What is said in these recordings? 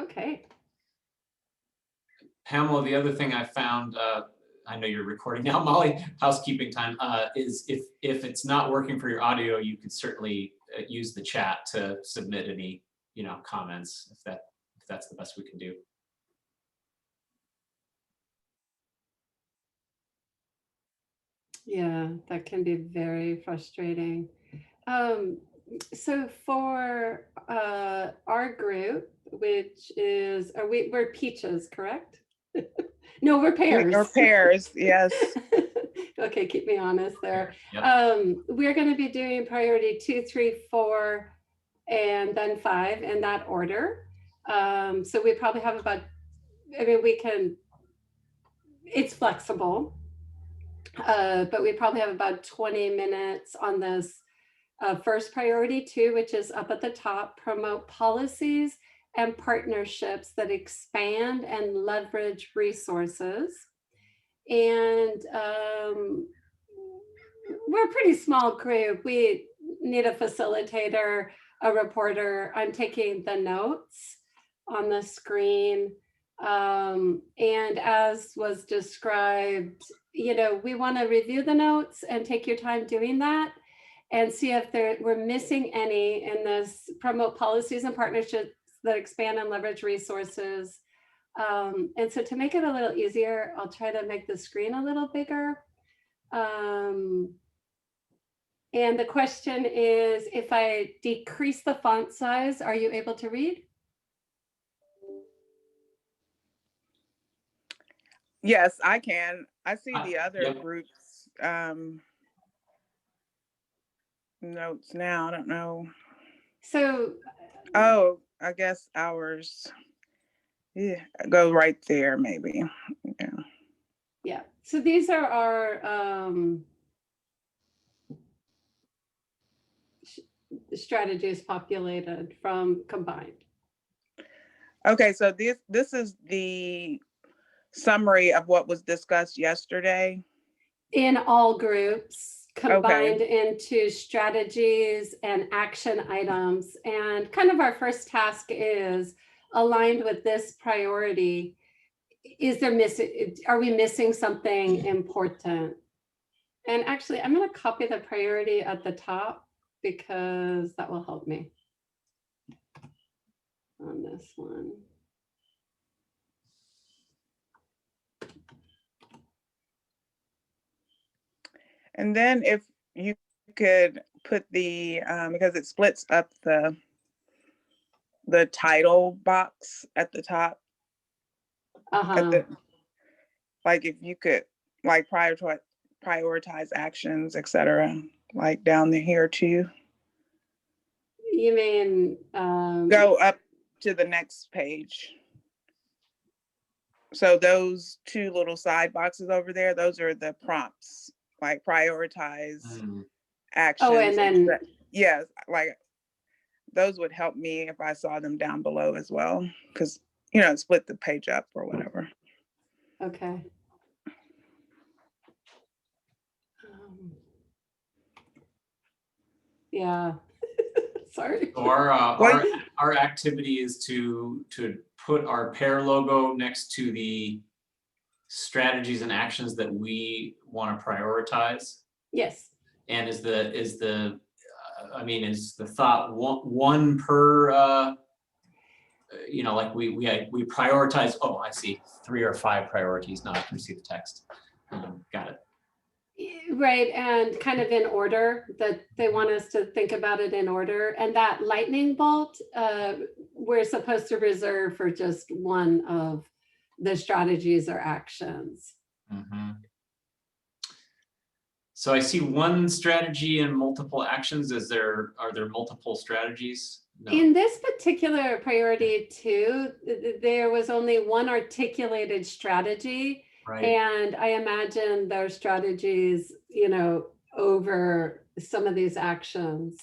Okay. Pamela, the other thing I found, I know you're recording now, Molly, housekeeping time, is if it's not working for your audio, you could certainly use the chat to submit any, comments if that's the best we can do. Yeah, that can be very frustrating. So for our group, which is, we're peaches, correct? No, we're pears. We're pears, yes. Okay, keep me honest there. Yep. We're going to be doing priority 2, 3, 4, and then 5 in that order. So we probably have about, it's flexible, but we probably have about 20 minutes on this first priority 2, which is up at the top, promote policies and partnerships that expand and leverage resources. And we're a pretty small group. We need a facilitator, a reporter. I'm taking the notes on the screen. And as was described, we want to review the notes and take your time doing that and see if we're missing any in this promote policies and partnerships that expand and leverage resources. And so to make it a little easier, I'll try to make the screen a little bigger. And the question is, if I decrease the font size, are you able to read? Yes, I can. I see the other Yep. groups notes now. I don't know. So, oh, I guess ours. Yeah, go right there, maybe. Yeah. Yeah. So these are our strategies populated from combined. Okay, so this is the summary of what was discussed yesterday. In all groups, combined into strategies and action items. And kind of our first task is aligned with this priority. Are we missing something important? And actually, I'm going to copy the priority at the top because that will help me on this one. And then if you could put the, because it splits up the title box at the top. Like if you could like prioritize actions, etc., like down here too. You mean go up to the next page. So those two little side boxes over there, those are the prompts, like prioritize actions. Oh, and then yes, like those would help me if I saw them down below as well, because split the page up or whatever. Okay. Yeah. Sorry. So our activity is to put our Pear logo next to the strategies and actions that we want to prioritize. Yes. And is the thought one per like we prioritize, oh, I see 3 or 5 priorities. Now I can see the text. Got it. Right, and kind of in order, that they want us to think about it in order. And that lightning bolt, we're supposed to reserve for just one of the strategies or actions. Mm-hmm. So I see one strategy and multiple actions. Are there multiple strategies? No. In this particular priority 2, there was only one articulated strategy. Right. And I imagine their strategies, over some of these actions.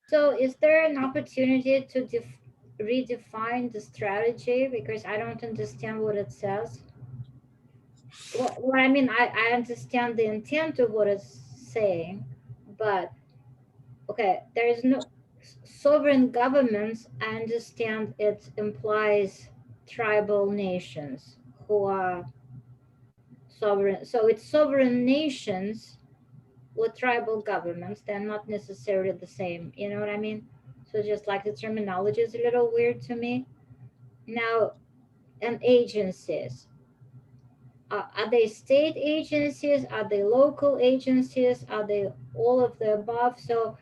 So is there an opportunity to redefine the strategy? Because I don't understand what it says. Well, I mean, I understand the intent of what it's saying, but okay, there is no sovereign governments. I understand it implies tribal nations who are sovereign. So it's sovereign nations with tribal governments. They're not necessarily the same. You know what I mean? So just like the terminology is a little weird to me. Now, and agencies. Are they state agencies? Are they local agencies? Are they all of the above? So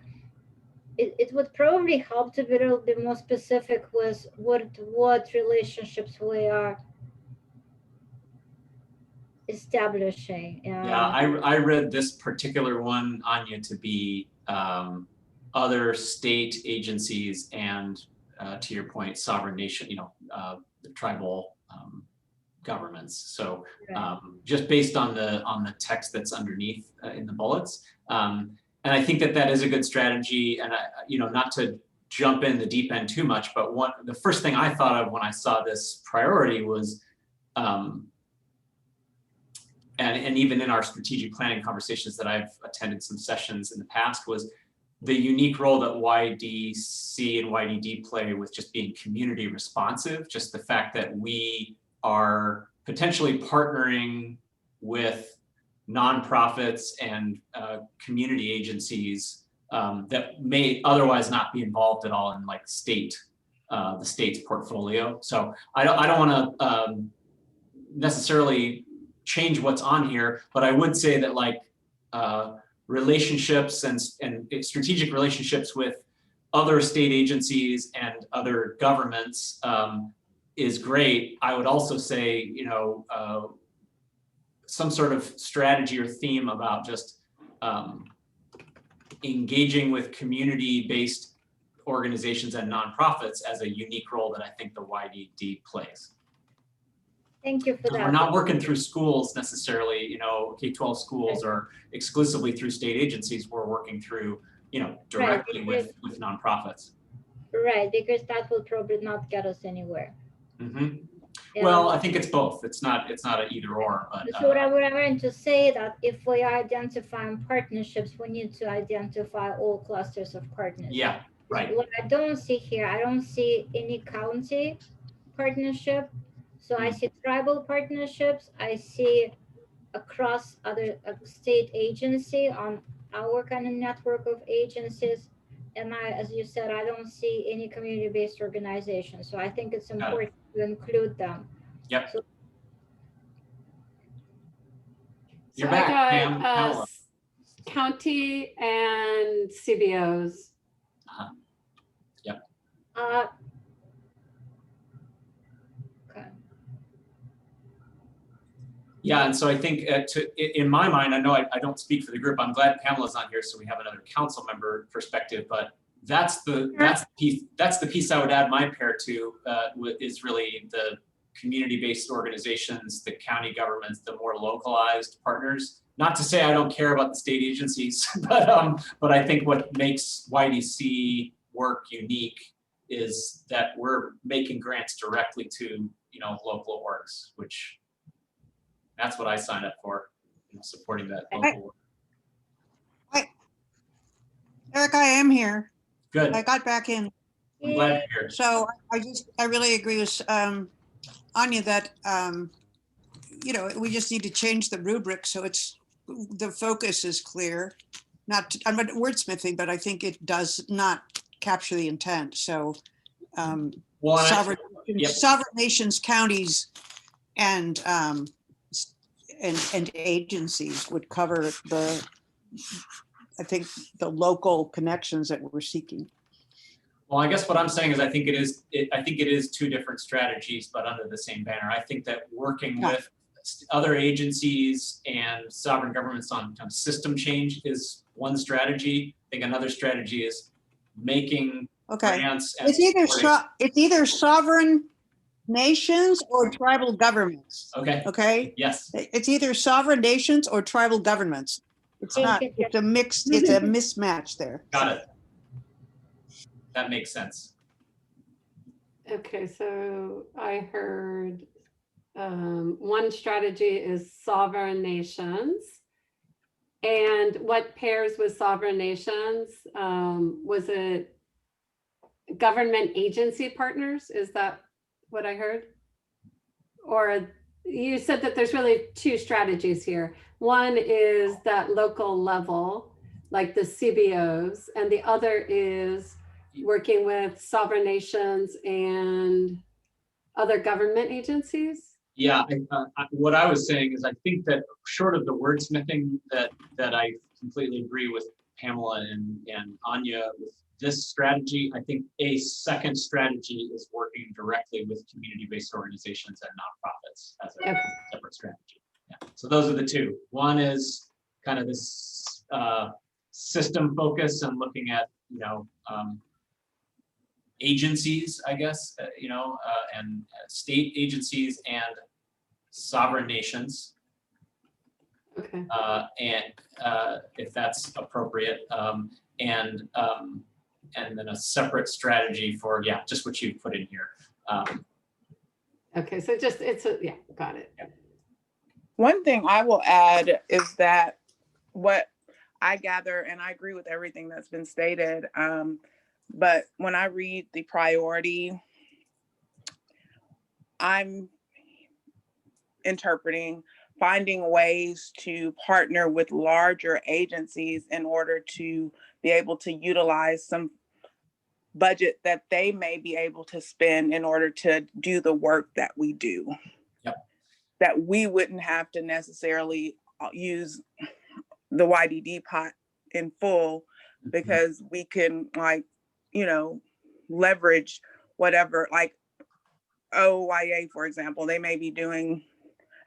it would probably help to be a little bit more specific with what relationships we are establishing. Yeah, I read this particular one, Anya, to be other state agencies and to your point, sovereign nation, the tribal governments. So Right. just based on the text that's underneath in the bullets. And I think that is a good strategy. And not to jump in the deep end too much, but the first thing I thought of when I saw this priority was, and even in our strategic planning conversations that I've attended some sessions in the past, was the unique role that YDC and YDD play with just being community responsive. Just the fact that we are potentially partnering with nonprofits and community agencies that may otherwise not be involved at all in like the state's portfolio. So I don't want to necessarily change what's on here, but I would say that like relationships and strategic relationships with other state agencies and other governments is great. I would also say, some sort of strategy or theme about just engaging with community-based organizations and nonprofits as a unique role that I think the YDD plays. Thank you for Because that. we're not working through schools necessarily, K-12 schools or exclusively through state agencies. We're working through, directly with nonprofits. Right, because that will probably not get us anywhere. Mm-hmm. Well, I think it's both. It's not an either or. But so what I want to say that if we are identifying partnerships, we need to identify all clusters of partners. Yeah, right. What I don't see here, I don't see any county partnership. So I see tribal partnerships. I see across other state agency on our kind of network of agencies. And as you said, I don't see any community-based organizations. So I think it's important to include them. Yep. So You're back, Pam. County and CBOs. Yep. Okay. Yeah, and so I think in my mind, I know I don't speak for the group. I'm glad Pamela's on here, so we have another council member perspective. But that's the piece I would add my pair to is really the community-based organizations, the county governments, the more localized partners. Not to say I don't care about the state agencies, but I think what makes YDC work unique is that we're making grants directly to local orgs, which that's what I signed up for, supporting that local work. Eric, I am here. Good. I got back in. I'm glad you're here. So I really agree with Anya that we just need to change the rubric so the focus is clear. I'm not wordsmithing, but I think it does not capture the intent. So sovereign nations, counties, and agencies would cover I think the local connections that we're seeking. Well, I guess what I'm saying is I think it is two different strategies, but under the same banner. I think that working with other agencies and sovereign governments on kind of system change is one strategy. I think another strategy is making grants. It's either sovereign nations or tribal governments. Okay. Yes. It's either sovereign nations or tribal governments. It's not. It's a mix. It's a mismatch there. Got it. That makes sense. Okay, so I heard One strategy is sovereign nations. And what pairs with sovereign nations? Was it government agency partners? Is that what I heard? Or you said that there's really two strategies here. One is that local level, like the CBOs, and the other is working with sovereign nations and other government agencies. Yeah, what I was saying is I think that short of the wordsmithing that I completely agree with Pamela and Anya with this strategy, I think a second strategy is working directly with community-based organizations and nonprofits as a separate strategy. Yeah. So those are the two. One is kind of this system focus and looking at, agencies, I guess, and state agencies and sovereign nations. Okay. And if that's appropriate, and then a separate strategy for, just what you put in here. Okay, so got it. One thing I will add is that what I gather, and I agree with everything that's been stated, but when I read the priority, I'm interpreting finding ways to partner with larger agencies in order to be able to utilize some budget that they may be able to spend in order to do the work that we do. Yep. That we wouldn't have to necessarily use the YDD pot in full, because we can leverage whatever, like OYA, for example, they may be doing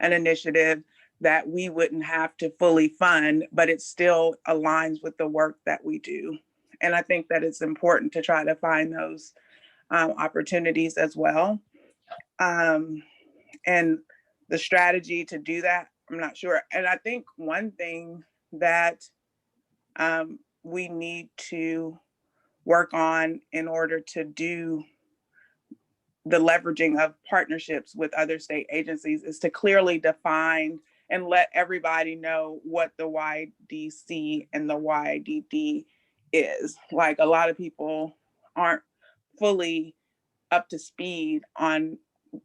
an initiative that we wouldn't have to fully fund, but it still aligns with the work that we do. And I think that it's important to try to find those opportunities as well. And the strategy to do that, I'm not sure. And I think one thing that we need to work on in order to do the leveraging of partnerships with other state agencies is to clearly define and let everybody know what the YDC and the YDD is. Like, a lot of people aren't fully up to speed on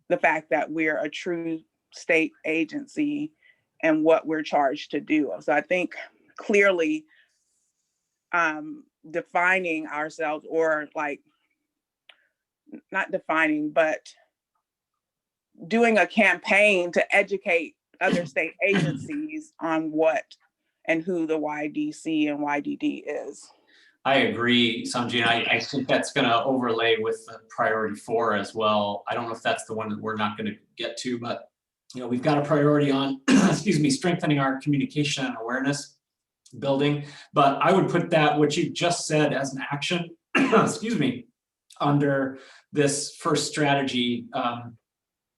the fact that we're a true state agency and what we're charged to do. So I think clearly defining ourselves, or not defining, but doing a campaign to educate other state agencies on what and who the YDC and YDD is. I agree, Sanji, and I think that's going to overlay with the priority 4 as well. I don't know if that's the one that we're not going to get to, but we've got a priority on, strengthening our communication and awareness building. But I would put that, what you just said, as an action, under this first strategy. I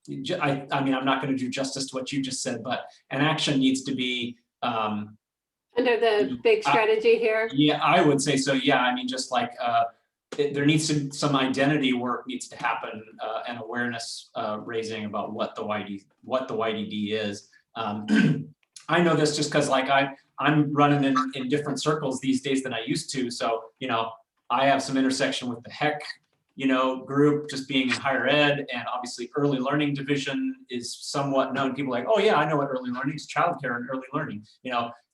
mean, I'm not going to do justice to what you just said, but an action needs to be under the big strategy here. Yeah, I would say so. Yeah, I mean, just like there needs to some identity work needs to happen, and awareness raising about what the YDD is. I know this just because I'm running in different circles these days than I used to. So I have some intersection with the HEC group, just being in higher ed, and obviously early learning division is somewhat known. People are like, oh yeah, I know what early learning is, childcare and early learning,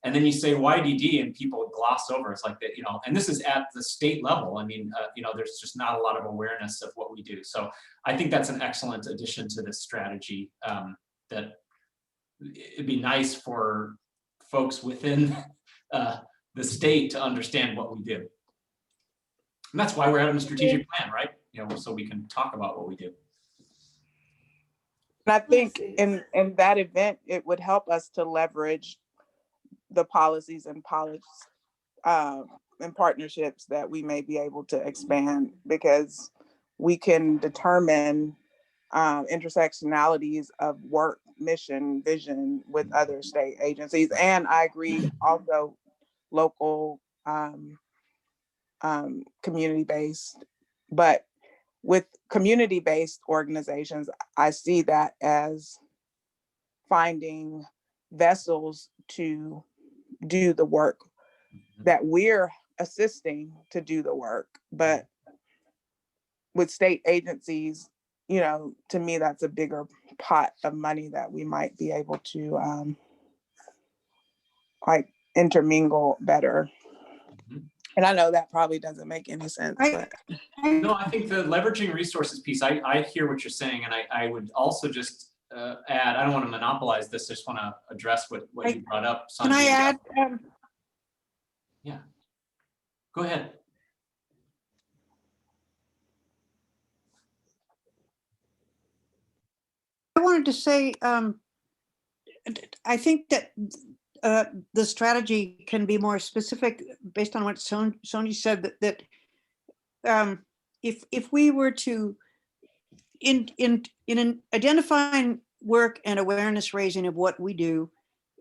and then you say YDD and people gloss over. It's like that, and this is at the state level. I mean, there's just not a lot of awareness of what we do. So I think that's an excellent addition to this strategy, that it'd be nice for folks within the state to understand what we do. And that's why we're having a strategic plan, right? So we can talk about what we do. And I think in that event, it would help us to leverage the policies and partnerships that we may be able to expand, because we can determine intersectionalities of work, mission, vision with other state agencies. And I agree also local, community-based, but with community-based organizations, I see that as finding vessels to do the work that we're assisting to do the work. But with state agencies, you know, to me, that's a bigger pot of money that we might be able to like intermingle better. And I know that probably doesn't make any sense, but No, I think the leveraging resources piece, I hear what you're saying, and I would also just add, I don't want to monopolize this, I just want to address what you brought up. Can I Sanjay. add? Yeah. Go ahead. I wanted to say, I think that the strategy can be more specific based on what Sony said, that if we were to, in identifying work and awareness raising of what we do,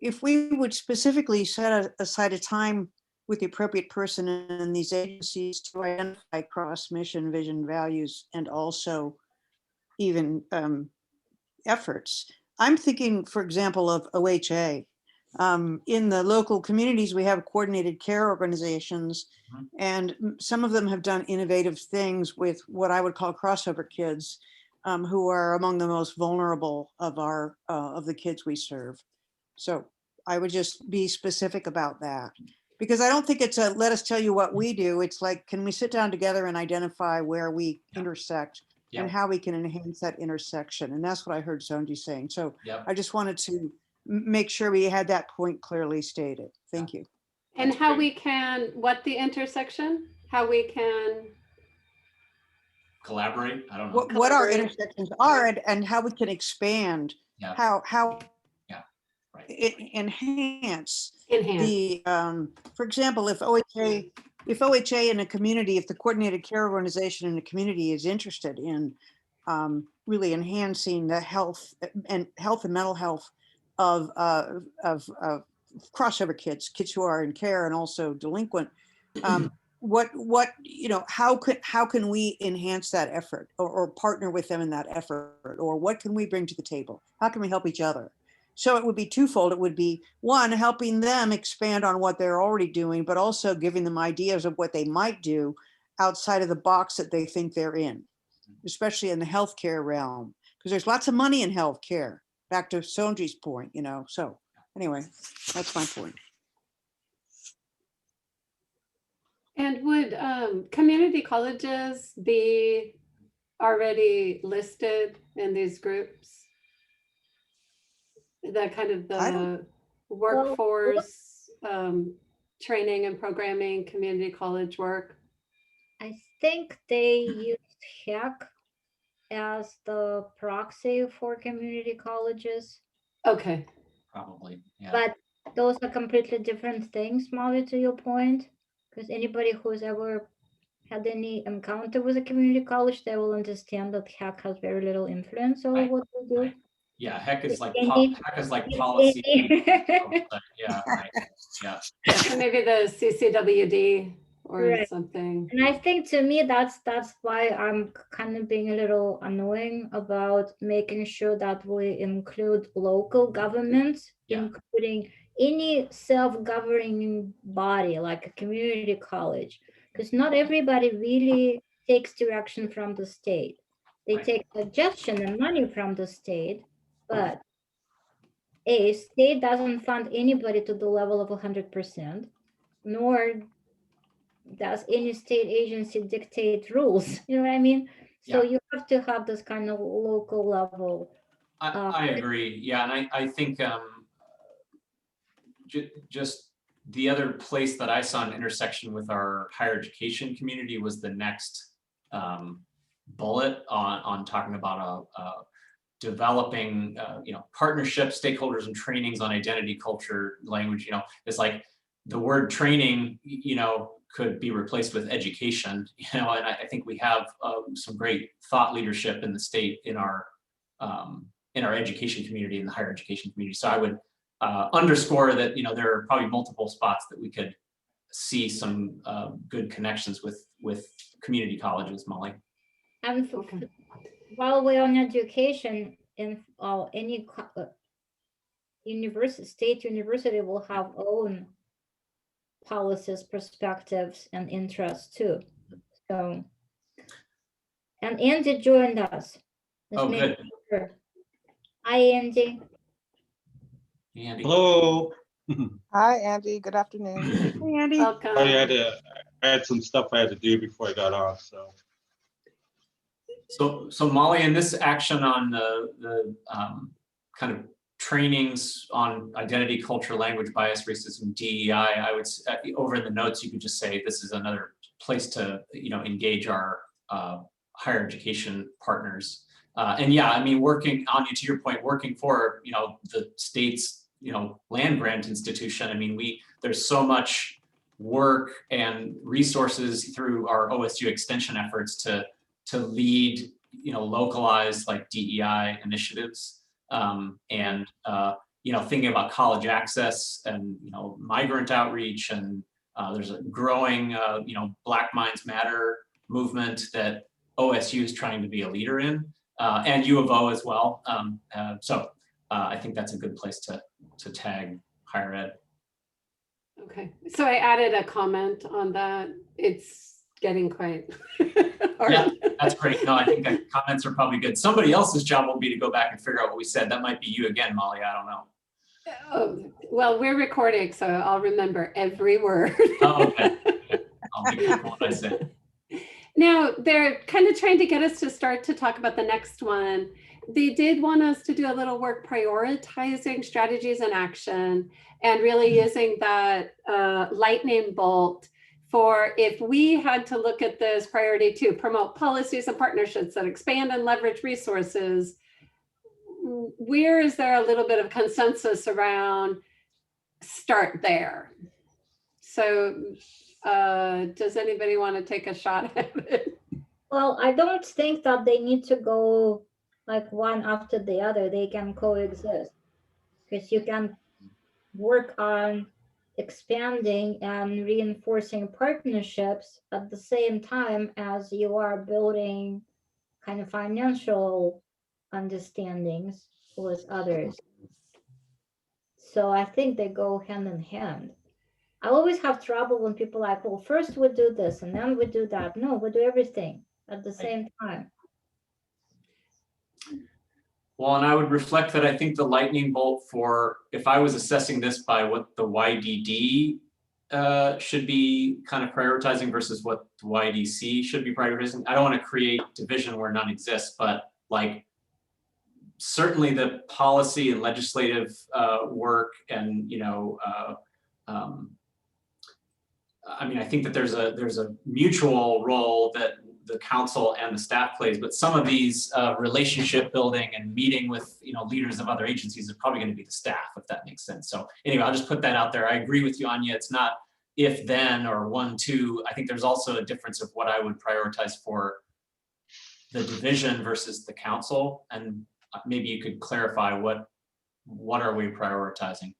if we would specifically set aside a time with the appropriate person in these agencies to identify cross mission, vision, values, and also even efforts. I'm thinking, for example, of OHA. In the local communities, we have coordinated care organizations, and some of them have done innovative things with what I would call crossover kids, who are among the most vulnerable of our of the kids we serve. So I would just be specific about that, because I don't think it's a let us tell you what we do. It's like, can we sit down together and identify where we intersect and how we can enhance that intersection? And that's what I heard Sonji saying. So I just wanted to make sure we had that point clearly stated. Thank you. And how we can, what the intersection, how we can collaborate. I don't know. What our intersections are, and how we can expand, how enhance the, for example, if OHA in a community, if the coordinated care organization in the community is interested in really enhancing the health and mental health of crossover kids who are in care and also delinquent, what you know, how can we enhance that effort, or partner with them in that effort, or what can we bring to the table? How can we help each other? So it would be twofold. It would be, one, helping them expand on what they're already doing, but also giving them ideas of what they might do outside of the box that they think they're in, especially in the healthcare realm, because there's lots of money in healthcare. Back to Sonji's point, you know. So anyway, that's my point. And would community colleges be already listed in these groups? The kind of the workforce training and programming, community college work? I think they used HEC as the proxy for community colleges. Okay. Probably, yeah. But those are completely different things, Molly, to your point, because anybody who's ever had any encounter with a community college, they will understand that HEC has very little influence over what we do. Yeah, HEC is like policy. Yeah, right. Yeah. So maybe the CCWD or something. And I think, to me, that's why I'm kind of being a little annoying about making sure that we include local governments, including any self-governing body like a community college, because not everybody really takes direction from the state. They take suggestion and money from the state, but a state doesn't fund anybody to the level of 100%, nor does any state agency dictate rules. You know what I mean? So you have to have this kind of local level. I agree. Yeah, and I think just the other place that I saw an intersection with our higher education community was the next bullet on talking about developing you know, partnerships, stakeholders, and trainings on identity, culture, language. You know, it's like the word training, you know, could be replaced with education, you know, and I think we have some great thought leadership in the state in our education community, in the higher education community. So I would underscore that, you know, there are probably multiple spots that we could see some good connections with community colleges, Molly. And while we're on education, in any state university will have own policies, perspectives, and interests too. So, and Andy joined us. Let's Oh, make good. sure. Hi, Andy. Andy. Hello. Hi, Andy. Good afternoon. Hey, Andy. Welcome. I had some stuff I had to do before I got off, so. So Molly, in this action on the kind of trainings on identity, culture, language, bias, racism, DEI, I would over in the notes you could just say this is another place to engage our higher education partners. And yeah, I mean, working Anya, to your point, working for the state's land grant institution. I mean, there's so much work and resources through our OSU extension efforts to lead localized like DEI initiatives, and thinking about college access and migrant outreach, and there's a growing Black Minds Matter movement that OSU is trying to be a leader in, and U of O as well. So I think that's a good place to tag higher ed. Okay, so I added a comment on that. It's getting quite hard. Yeah, that's great. No, I think that comments are probably good. Somebody else's job will be to go back and figure out what we said. That might be you again, Molly. I don't know. Oh, well, we're recording, so I'll remember every word. Oh, okay. I'll be careful what I say. Now, they're kind of trying to get us to start to talk about the next one. They did want us to do a little work prioritizing strategies and action and really using that lightning bolt for if we had to look at this priority to promote policies and partnerships that expand and leverage resources, where is there a little bit of consensus around start there? So does anybody want to take a shot at it? Well, I don't think that they need to go like one after the other. They can coexist because you can work on expanding and reinforcing partnerships at the same time as you are building kind of financial understandings with others. So I think they go hand in hand. I always have trouble when people are like, well, first we do this and then we do that. No, we do everything at the same time. Well, and I would reflect that I think the lightning bolt for, if I was assessing this by what the YDD should be kind of prioritizing versus what the YDC should be prioritizing. I don't want to create division where none exists, but like certainly the policy and legislative work and I mean, I think that there's a mutual role that the council and the staff plays, but some of these relationship building and meeting with leaders of other agencies is probably going to be the staff, if that makes sense. So anyway, I'll just put that out there. I agree with you, Anya. It's not if then or 1, 2. I think there's also a difference of what I would prioritize for the division versus the council, and maybe you could clarify what are we prioritizing,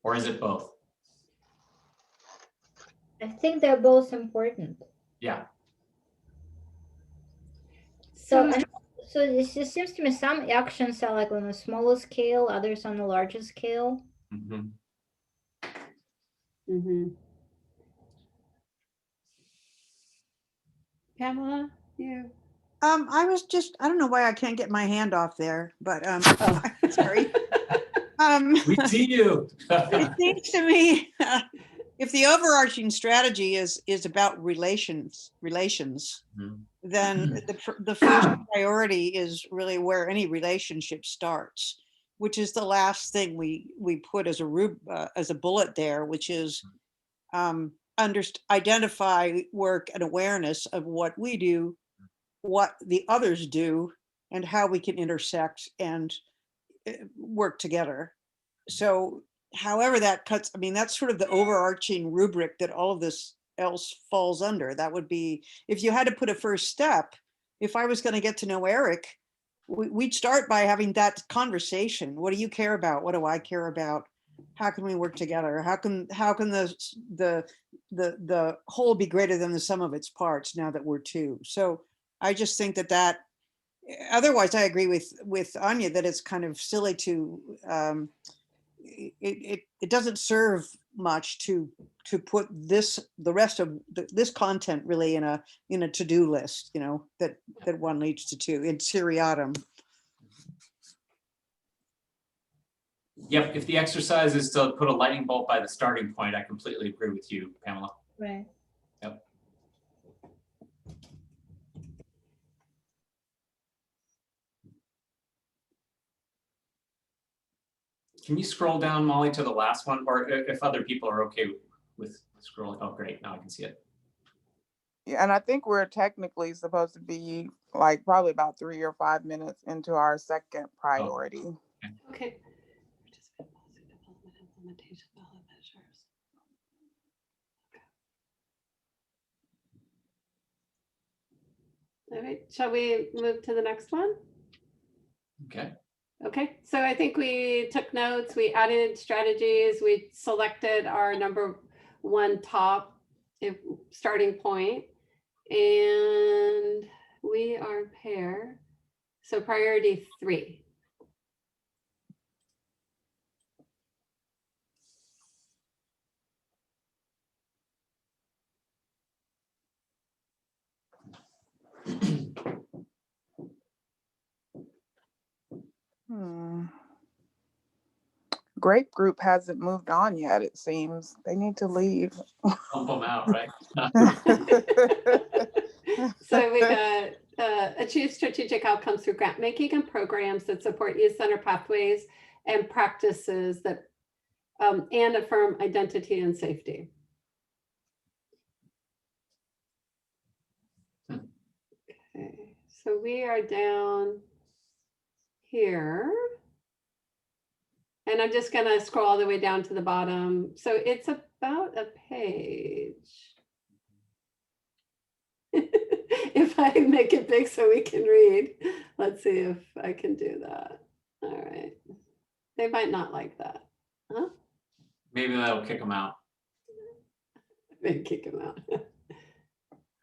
or is it both? I think they're both important. Yeah. So it just seems to me some actions are like on a smaller scale, others on a larger scale. Mm-hmm. Mm-hmm. Pamela, you? I don't know why I can't get my hand off there, but sorry. We see you. It seems to me if the overarching strategy is about relations, Mhm. then the first priority is really where any relationship starts, which is the last thing we put as a bullet there, which is identify, work, and awareness of what we do, what the others do, and how we can intersect and work together. So however that cuts, I mean, that's sort of the overarching rubric that all of this else falls under. That would be, if you had to put a first step, if I was going to get to know Eric, we'd start by having that conversation. What do you care about? What do I care about? How can we work together? How can the whole be greater than the sum of its parts now that we're two? So I just think that otherwise, I agree with Anya that it's kind of silly to, it doesn't serve much to put the rest of this content really in a to-do list, you know, that one leads to two in seriatim. Yep, if the exercise is to put a lightning bolt by the starting point, I completely agree with you, Pamela. Right. Yep. Can you scroll down, Molly, to the last one, or if other people are okay with scrolling? Oh, great, now I can see it. Yeah, and I think we're technically supposed to be like probably about 3 or 5 minutes into our second priority. Okay. Participant policy development, implementation, ballot measures. All right, shall we move to the next one? Okay. Okay, so I think we took notes, we added strategies, we selected our number one top starting point, and we are pair. So priority 3. Grape Group hasn't moved on yet, it seems. They need to leave. Pump them out, right? So we got achieve strategic outcomes through grant making and programs that support youth-centered pathways and practices that and affirm identity and safety. Okay, so we are down here. And I'm just going to scroll all the way down to the bottom. So it's about a page. If I make it big so we can read, let's see if I can do that. All right. They might not like that. Huh? Maybe that'll kick them out. Maybe kick them out.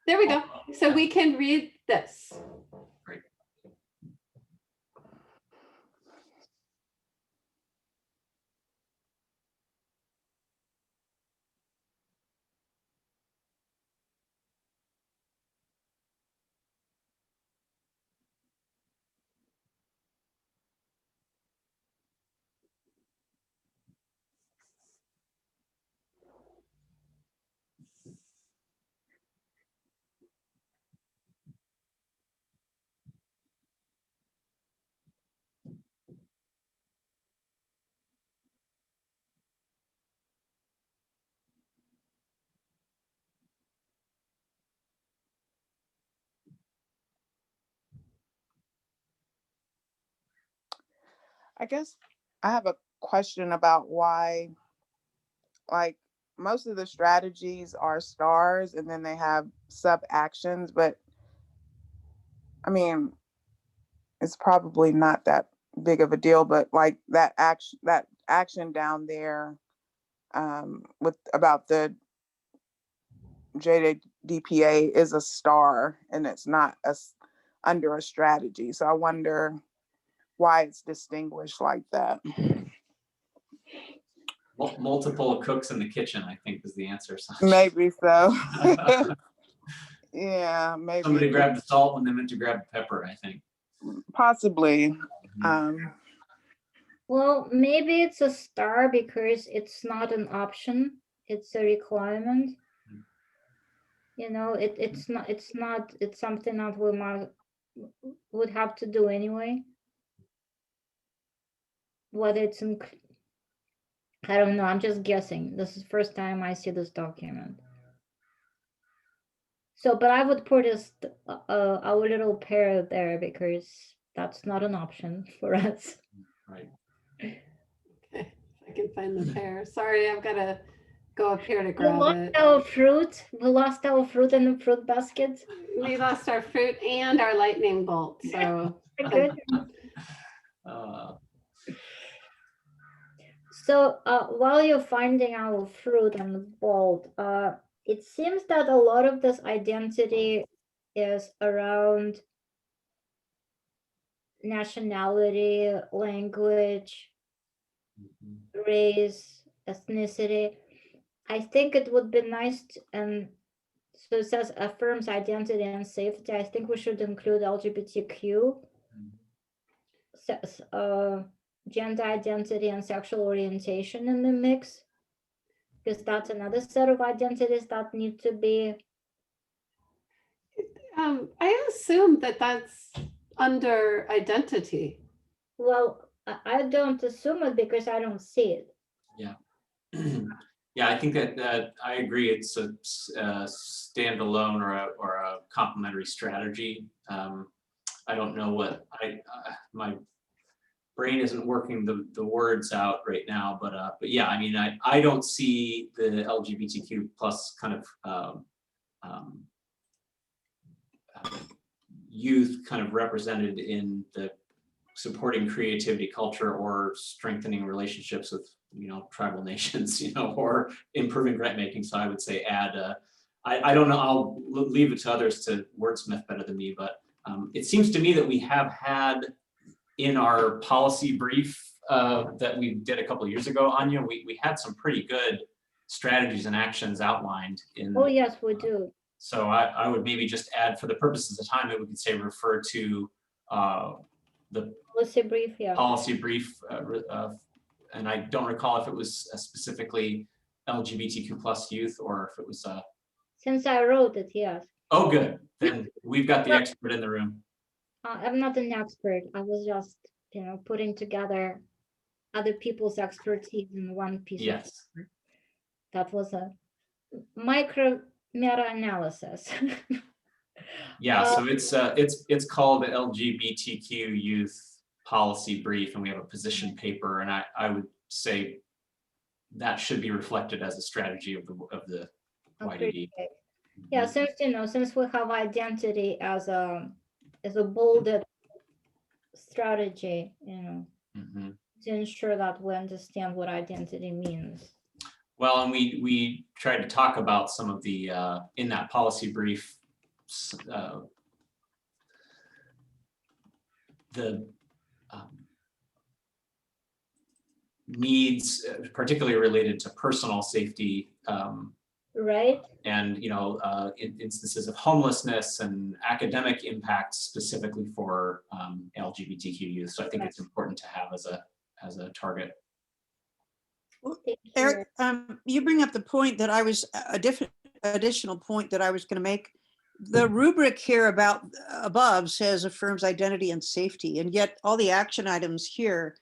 There we go. So we can read this. Great. I guess I have a question about why, like, most of the strategies are stars and then they have sub actions, but I mean, it's probably not that big of a deal, but like that action down there with about the JDPA is a star and it's not under a strategy. So I wonder why it's distinguished like that. Multiple cooks in the kitchen, I think, is the answer. Maybe so. Yeah, maybe. Somebody grabbed the salt when they meant to grab the pepper, I think. Possibly. Well, maybe it's a star because it's not an option, it's a requirement. You know, it's something that we would have to do anyway. Whether it's in, I don't know, I'm just guessing. This is the first time I see this document. So, but I would put our little pair there because that's not an option for us. Right. Okay, if I can find the pair. Sorry, I've got to go up here to We grab lost it. our fruit. We lost our fruit in the fruit basket. We lost our fruit and our lightning bolt. So Good. So while you're finding our fruit and the bolt, it seems that a lot of this identity is around nationality, language, race, ethnicity. I think it would be nice and so it says affirms identity and safety. I think we should include LGBTQ, gender identity and sexual orientation in the mix, because that's another set of identities that need to be. I assume that that's under identity. Well, I don't assume it because I don't see it. Yeah. Yeah, I think that I agree. It's a standalone or a complementary strategy. I don't know what my brain isn't working the words out right now, but yeah, I mean, I don't see the LGBTQ plus kind of youth kind of represented in the supporting creativity culture or strengthening relationships with, tribal nations, or improving grant making. So I would say add, I don't know, I'll leave it to others to wordsmith better than me, but it seems to me that we have had in our policy brief that we did a couple of years ago, Anya, we had some pretty good strategies and actions outlined in. Oh, yes, we do. So I would maybe just add, for the purposes of time, that we could say refer to the Policy brief, yeah. policy brief, and I don't recall if it was specifically LGBTQ plus youth or if it was. Since I wrote it, yes. Oh, good. Then we've got the expert in the room. I'm not an expert. I was just, putting together other people's expertise in one piece. Yes. Of paper. That was a micro meta-analysis. Yeah, so it's called the LGBTQ youth policy brief, and we have a position paper, and I would say that should be reflected as a strategy of the YDD. Yeah, since we have identity as a bolded strategy, to ensure that we understand what identity means. Well, and we tried to talk about some of the in that policy brief, the needs, particularly related to personal safety, right? And instances of homelessness and academic impact specifically for LGBTQ youth. So I think it's important to have as a target. Eric, you bring up the point that I was additional point that I was going to make. The rubric here about above says affirms identity and safety, and yet all the action items here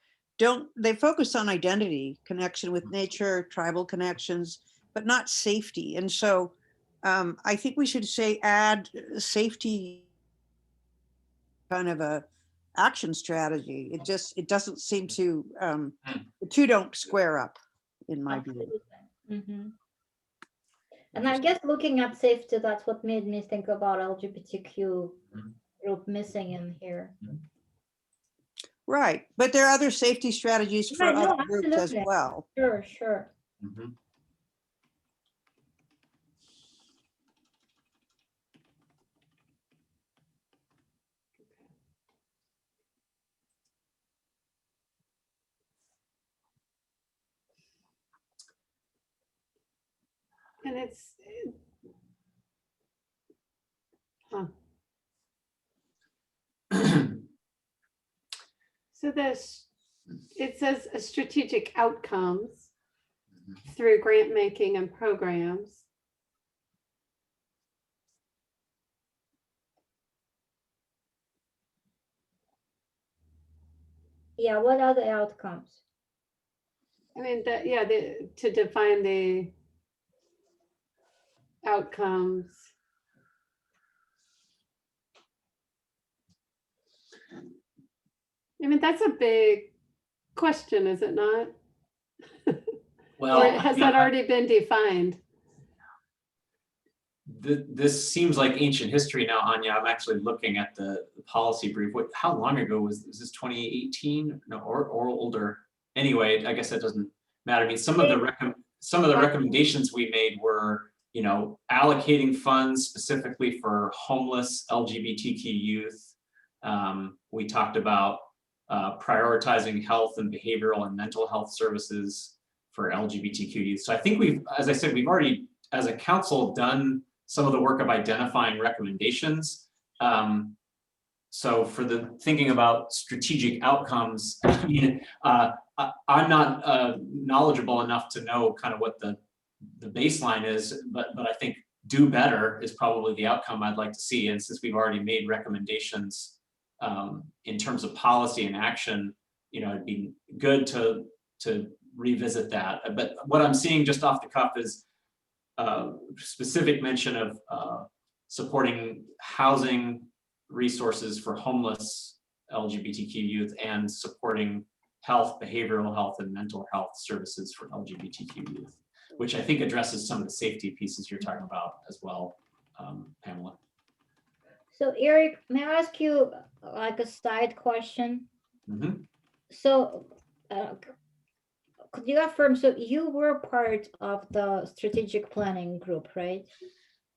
they focus on identity, connection with nature, tribal connections, but not safety. And so I think we should say add safety kind of a action strategy. It doesn't seem to, the two don't square up in my view. Mm-hmm. And I guess looking at safety, that's what made me think about LGBTQ group missing in here. Right, but there are other safety strategies for other groups as well. Sure. And it's, so it says strategic outcomes through grant making and programs. Yeah, what are the outcomes? I mean, to define the outcomes. I mean, that's a big question, is it not? Well, or has that already been defined? This seems like ancient history now, Anya. I'm actually looking at the policy brief. How long ago was this? 2018? No, or older. Anyway, I guess that doesn't matter. I mean, some of the recommendations we made were, allocating funds specifically for homeless LGBTQ youth, We talked about prioritizing health and behavioral and mental health services for LGBTQ youth. So I think we've, as I said, we've already, as a council, done some of the work of identifying recommendations. So for the thinking about strategic outcomes, I mean, I'm not knowledgeable enough to know kind of what the baseline is, but I think do better is probably the outcome I'd like to see. And since we've already made recommendations in terms of policy and action, you know, it'd be good to revisit that. But what I'm seeing just off the cuff is specific mention of supporting housing resources for homeless LGBTQ youth and supporting health, behavioral health, and mental health services for LGBTQ youth, which I think addresses some of the safety pieces you're talking about as well, Pamela. So Eric, may I ask you like a side question? Mm-hmm. So could you affirm, so you were part of the strategic planning group, right?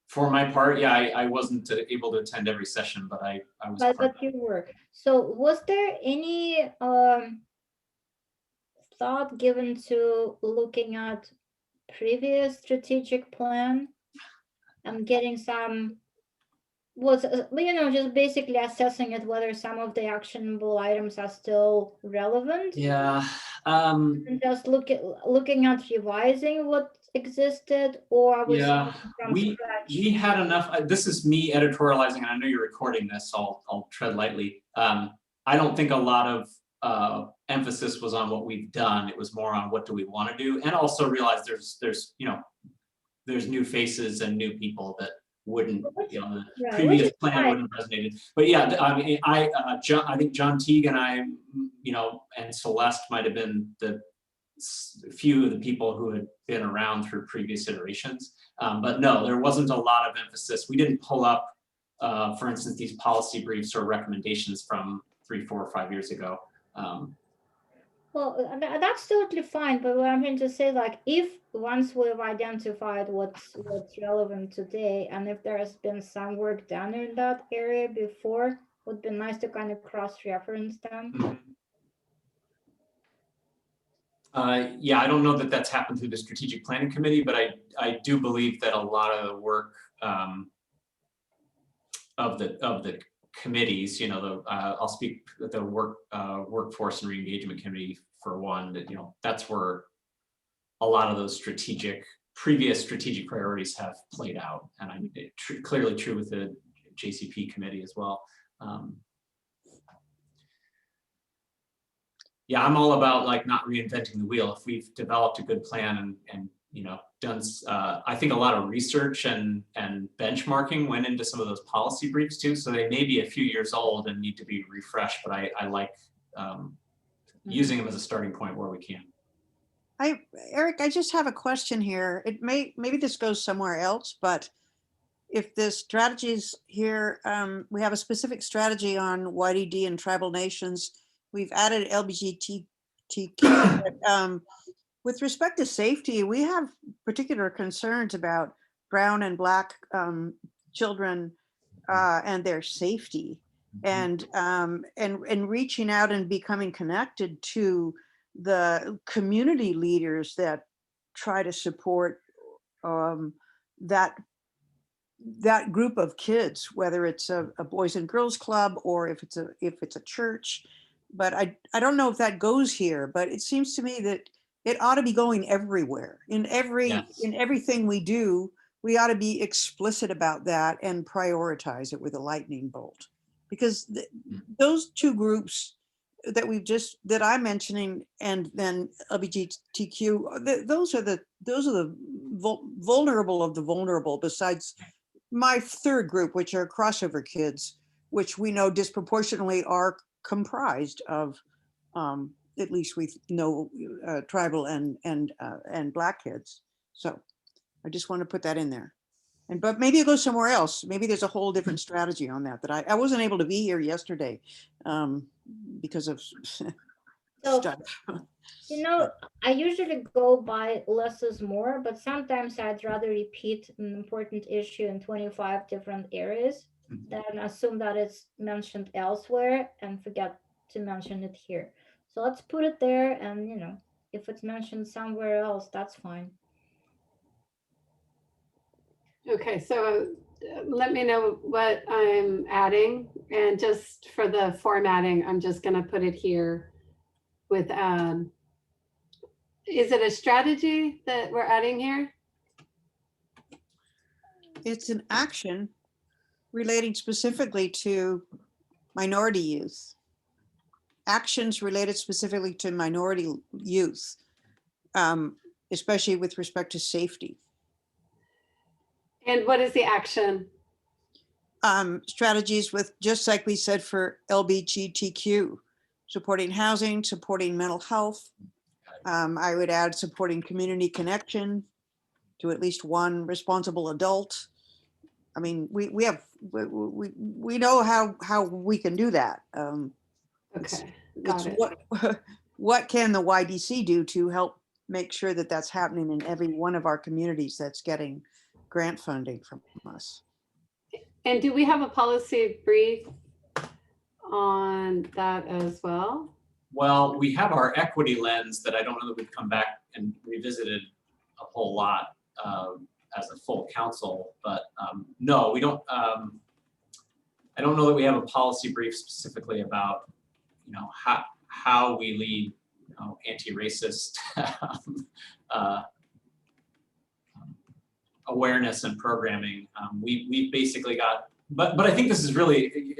For my part, yeah, I wasn't able to attend every session, but I was part of But you were. So was there any thought given to looking at previous strategic plan and getting some, was, you know, just basically assessing it, whether some of the actionable items are still relevant? Yeah. And just looking at revising what existed, or are we Yeah, starting from we had enough. This is me editorializing, and I know you're recording this, so I'll tread lightly. I don't think a lot of emphasis was on what we've done. It was more on what do we want to do, and also realize there's you know, there's new faces and new people that wouldn't, you know, the Right, previous plan wouldn't have resonated. But yeah, I mean, I think John Teague and I, you know, and Celeste might have been the few of the people who had been around through previous iterations. But no, there wasn't a lot of emphasis. We didn't pull up, for instance, these policy briefs or recommendations from 3, 4, or 5 years ago. Well, that's totally fine, but what I'm trying to say, like, if once we've identified what's relevant today, and if there has been some work done in that area before, would be nice to kind of cross-reference them. Yeah, I don't know that that's happened through the strategic planning committee, but I do believe that a lot of the work of the committees, you know, I'll speak the workforce and re-engagement committee for one, that, you know, that's where a lot of those previous strategic priorities have played out, and I'm clearly true with the JCP committee as well. Yeah, I'm all about like not reinventing the wheel. If we've developed a good plan and you know, done, I think a lot of research and benchmarking went into some of those policy briefs too. So they may be a few years old and need to be refreshed, but I like using them as a starting point where we can. Eric, I just have a question here. Maybe this goes somewhere else, but if the strategies here, we have a specific strategy on YDD and tribal nations. We've added LGBTQ. With respect to safety, we have particular concerns about brown and Black children and their safety, and reaching out and becoming connected to the community leaders that try to support that group of kids, whether it's a Boys and Girls Club or if it's a church. But I don't know if that goes here, but it seems to me that it ought to be going everywhere. In everything we do, we ought to be explicit about that and prioritize it with a lightning bolt. Because those two groups that I'm mentioning, and then LGBTQ, those are the vulnerable of the vulnerable, besides my third group, which are crossover kids, which we know disproportionately are comprised of, at least we know, tribal and Black kids. So I just want to put that in there. But maybe it goes somewhere else. Maybe there's a whole different strategy on that I wasn't able to be here yesterday because of stuff. You know, I usually go by less is more, but sometimes I'd rather repeat an important issue in 25 different areas. then assume that it's mentioned elsewhere and forget to mention it here. So let's put it there, and you know, if it's mentioned somewhere else, that's fine. Okay, so let me know what I'm adding, and just for the formatting, I'm just gonna put it here with is it a strategy that we're adding here? It's an action relating specifically to minority youth. Actions related specifically to minority youth, especially with respect to safety. And what is the action? Strategies with, just like we said for LGBTQ, supporting housing, supporting mental health. I would add supporting community connection to at least one responsible adult. I mean, we know how we can do that. Okay, got it. What can the YDC do to help make sure that that's happening in every one of our communities that's getting grant funding from us? And do we have a policy brief on that as well? Well, we have our equity lens that I don't know that we've come back and revisited a whole lot as a full council, but no, we don't. I don't know that we have a policy brief specifically about, you know, how we lead, you know, anti-racist awareness and programming. We've basically got, but I think this is really,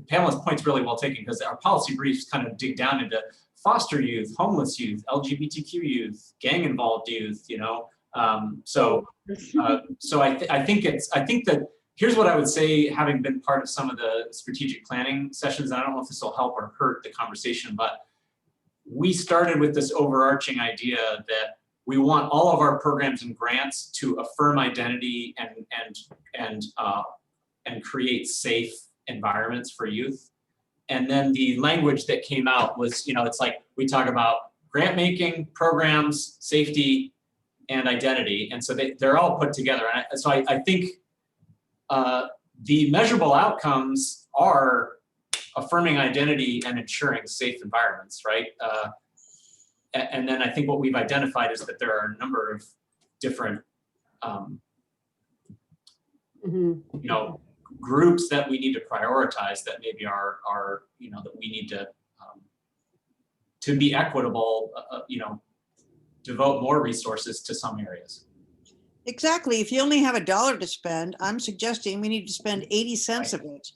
Pamela's point's really well taken, because our policy briefs kind of dig down into foster youth, homeless youth, LGBTQ youth, gang involved youth, you know. So I think that here's what I would say, having been part of some of the strategic planning sessions, and I don't know if this will help or hurt the conversation, but we started with this overarching idea that we want all of our programs and grants to affirm identity and create safe environments for youth. And then the language that came out was, you know, it's like we talk about grant making, programs, safety, and identity. And so they're all put together. And so I think the measurable outcomes are affirming identity and ensuring safe environments, right? And then I think what we've identified is that there are a number of different, you know, groups that we need to prioritize that maybe are you know, that we need to be equitable, you know, devote more resources to some areas. Exactly. If you only have $1 to spend, I'm suggesting we need to spend 80 cents of it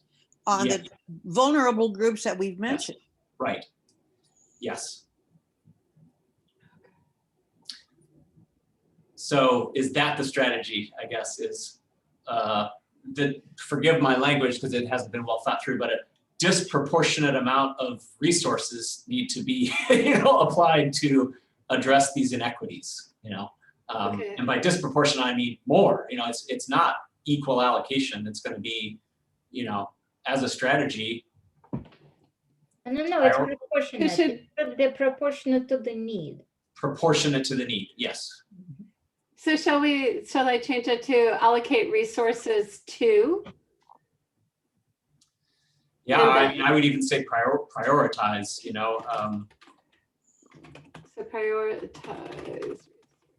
on the vulnerable groups that we've mentioned. Right. Yes. So is that the strategy, I guess, is forgive my language because it hasn't been well thought through, but a disproportionate amount of resources need to be, you know, applied to address these inequities, you know. And by disproportionate, I mean more, you know, it's not equal allocation. It's going to be, you know, as a strategy. No, it's proportionate. It should be proportionate to the need. Proportionate to the need, yes. So shall I change it to allocate resources to? Yeah, I mean, I would even say prioritize, you know. So prioritize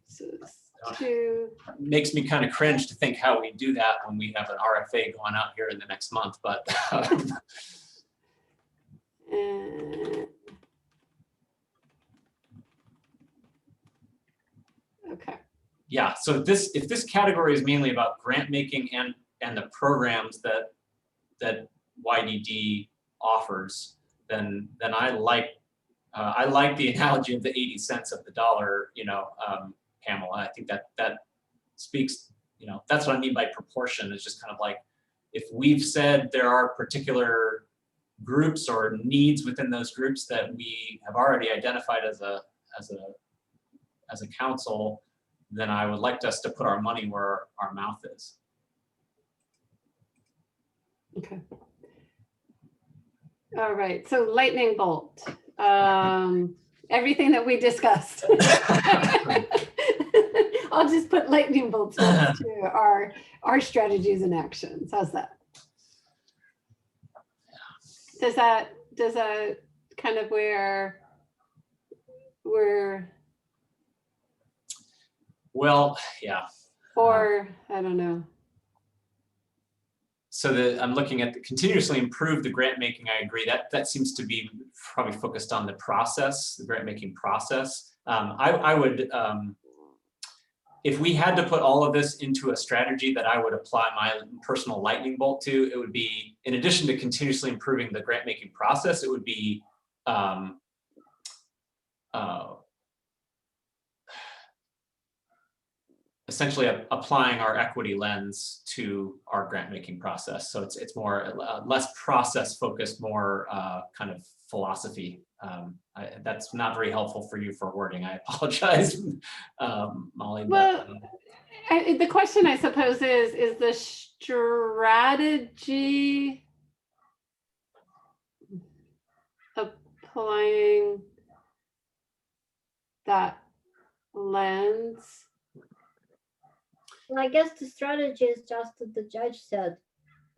resources to. Makes me kind of cringe to think how we do that when we have an RFA going out here in the next month, but. Okay. Yeah, so if this category is mainly about grant making and the programs that YDD offers, then I like the analogy of the 80 cents of the dollar, you know, Pamela. I think that speaks, you know, that's what I mean by proportion. It's just kind of like, if we've said there are particular groups or needs within those groups that we have already identified as a council, then I would like us to put our money where our mouth is. Okay. All right, so lightning bolt. Everything that we discussed. I'll just put lightning bolts to our strategies and actions. How's that? Does that kind of where we're, Well, yeah. or I don't know. So I'm looking at the continuously improve the grant making. I agree that seems to be probably focused on the process, the grant making process. I would, if we had to put all of this into a strategy that I would apply my personal lightning bolt to, it would be, in addition to continuously improving the grant making process, it would be essentially applying our equity lens to our grant making process. So it's more less process focused, more kind of philosophy. That's not very helpful for you for wording. I apologize, Molly. Well, the question I suppose is the strategy applying that lens? Well, I guess the strategy is just that the judge said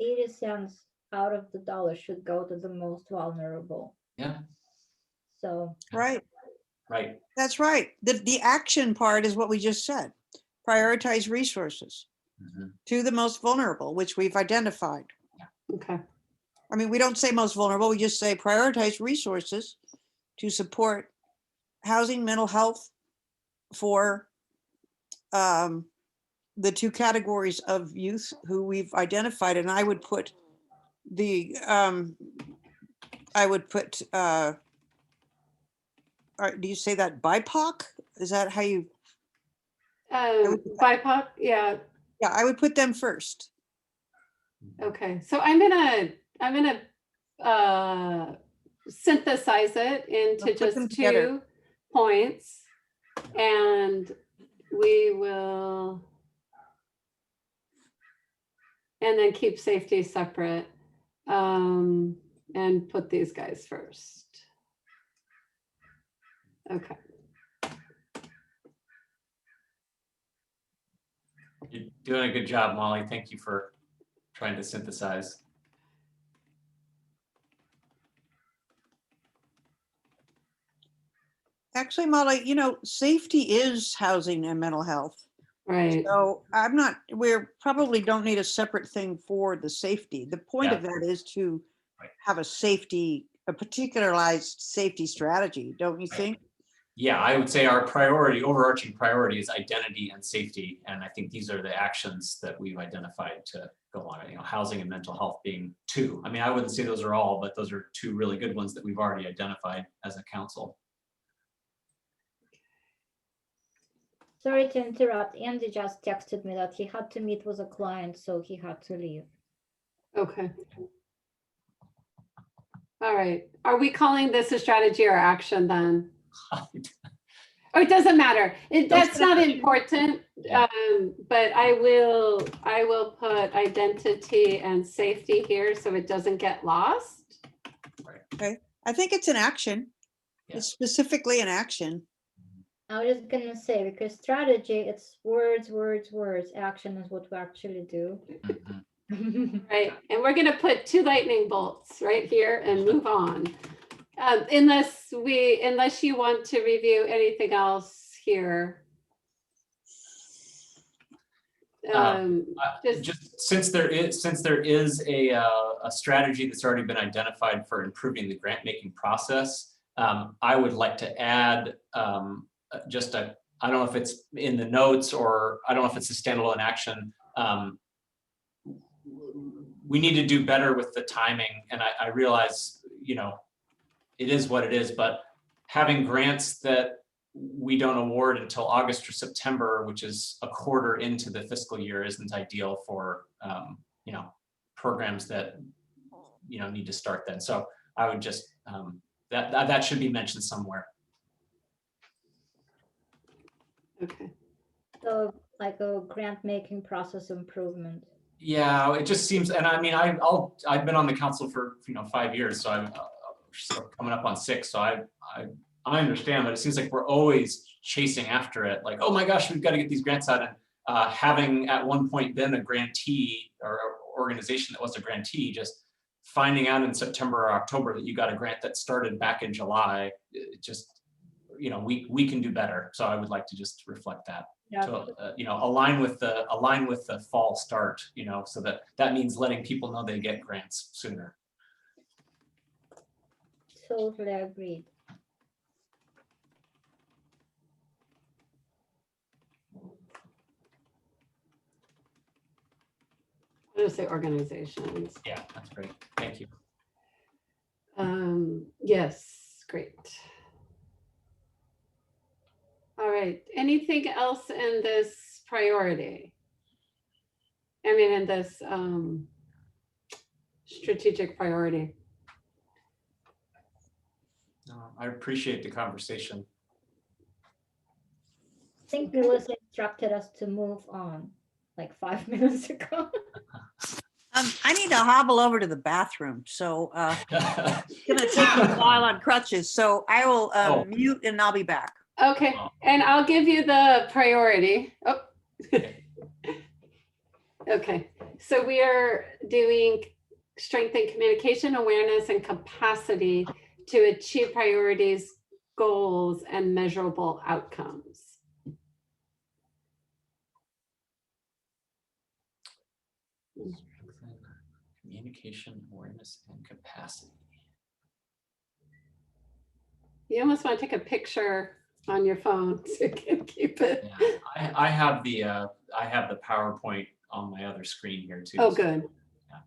80 cents out of the dollar should go to the most vulnerable. Yeah. So. Right. Right. That's right. The action part is what we just said. Prioritize resources to the most vulnerable, which we've identified. Okay. I mean, we don't say most vulnerable, we just say prioritize resources to support housing, mental health for the two categories of youth who we've identified. And I would put the, do you say that BIPOC? Is that how you? BIPOC, yeah. Yeah, I would put them first. Okay, so I'm gonna synthesize it into Put them just together. 2 points, and we will, and then keep safety separate, and put these guys first. Okay. You're doing a good job, Molly. Thank you for trying to synthesize. Actually, Molly, you know, safety is housing and mental health. Right. So we're probably don't need a separate thing for the safety. The point of that is to have a particularized safety strategy, don't you think? Yeah, I would say our priority, overarching priority is identity and safety. And I think these are the actions that we've identified to go on, you know, housing and mental health being 2. I mean, I wouldn't say those are all, but those are 2 really good ones that we've already identified as a council. Sorry to interrupt. Andy just texted me that he had to meet with a client, so he had to leave. Okay. All right. Are we calling this a strategy or action then? Or it doesn't matter. That's not important. Yeah. But I will put identity and safety here so it doesn't get lost. Okay. I think it's an action. Yeah. It's specifically an action. I was just gonna say, because strategy, it's words, words, words. Action is what we actually do. Right. And we're gonna put 2 lightning bolts right here and move on. Unless you want to review anything else here. Just since there is a strategy that's already been identified for improving the grant making process, I would like to add I don't know if it's in the notes or I don't know if it's a standalone action. We need to do better with the timing, and I realize, you know, it is what it is, but having grants that we don't award until August or September, which is a quarter into the fiscal year, isn't ideal for you know, programs that, you know, need to start then. So I would just that should be mentioned somewhere. Okay. So like a grant making process improvement. Yeah, it just seems, and I mean, I've been on the council for, you know, 5 years, so I'm coming up on 6. So I understand, but it seems like we're always chasing after it. Like, oh my gosh, we've got to get these grants out. And having at one point been a grantee or organization that was a grantee, just finding out in September or October that you got a grant that started back in July, it just, you know, we can do better. So I would like to just reflect that. Yeah. To, you know, align with the fall start, you know, so that means letting people know they get grants sooner. Totally agreed. I'll just say organizations. Yeah, that's great. Thank you. Yes, great. All right, anything else in this priority? I mean, in this strategic priority? I appreciate the conversation. I think Melissa instructed us to move on like 5 minutes ago. I need to hobble over to the bathroom, so it's gonna take me a while on crutches, so I will Oh. mute and I'll be back. Okay, and I'll give you the priority. Oh. Okay, so we are doing strengthen communication, awareness, and capacity to achieve priorities, goals, and measurable outcomes. Strengthen communication, awareness, and capacity. You almost want to take a picture on your phone so you can keep it. Yeah, I have the PowerPoint on my other screen here too. Oh, so, good. yeah.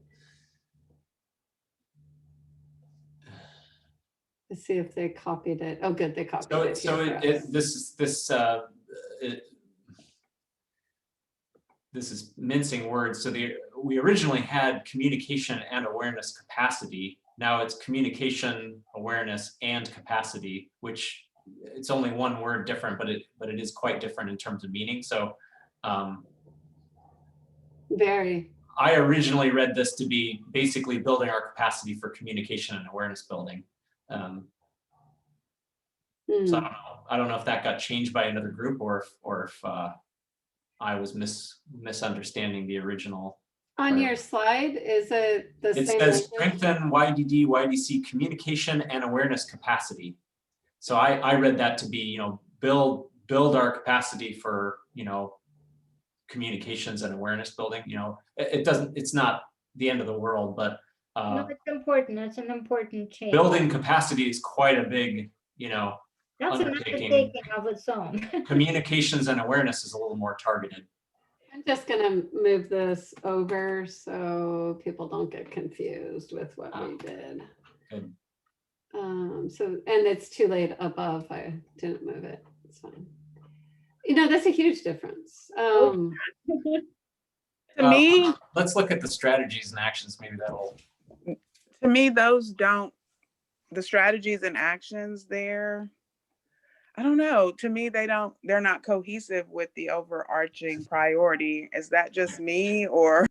Let's see if they copied it. Oh, good, they copied So it. this is mincing words. So we originally had communication and awareness capacity. Now it's communication, awareness, and capacity, which it's only one word different, but it is quite different in terms of meaning. So Very. I originally read this to be basically building our capacity for communication and awareness building. So I don't know if that got changed by another group or if I was misunderstanding the original. On your slide, is it the It same? says language? strengthen YDD, YDC communication and awareness capacity. So I read that to be, you know, build our capacity for, you know, communications and awareness building. You know, it's not the end of the world, but No, it's important. It's an important change. building capacity is quite a big, you know, That's an undertaking. undertaking of its own. Communications and awareness is a little more targeted. I'm just gonna move this over so people don't get confused with what we did. Good. So, and it's too late above. I didn't move it. It's fine. You know, that's a huge difference. To me, Let's look at the strategies and actions. Maybe that'll. to me, those don't, the strategies and actions there, I don't know. To me, they're not cohesive with the overarching priority. Is that just me or?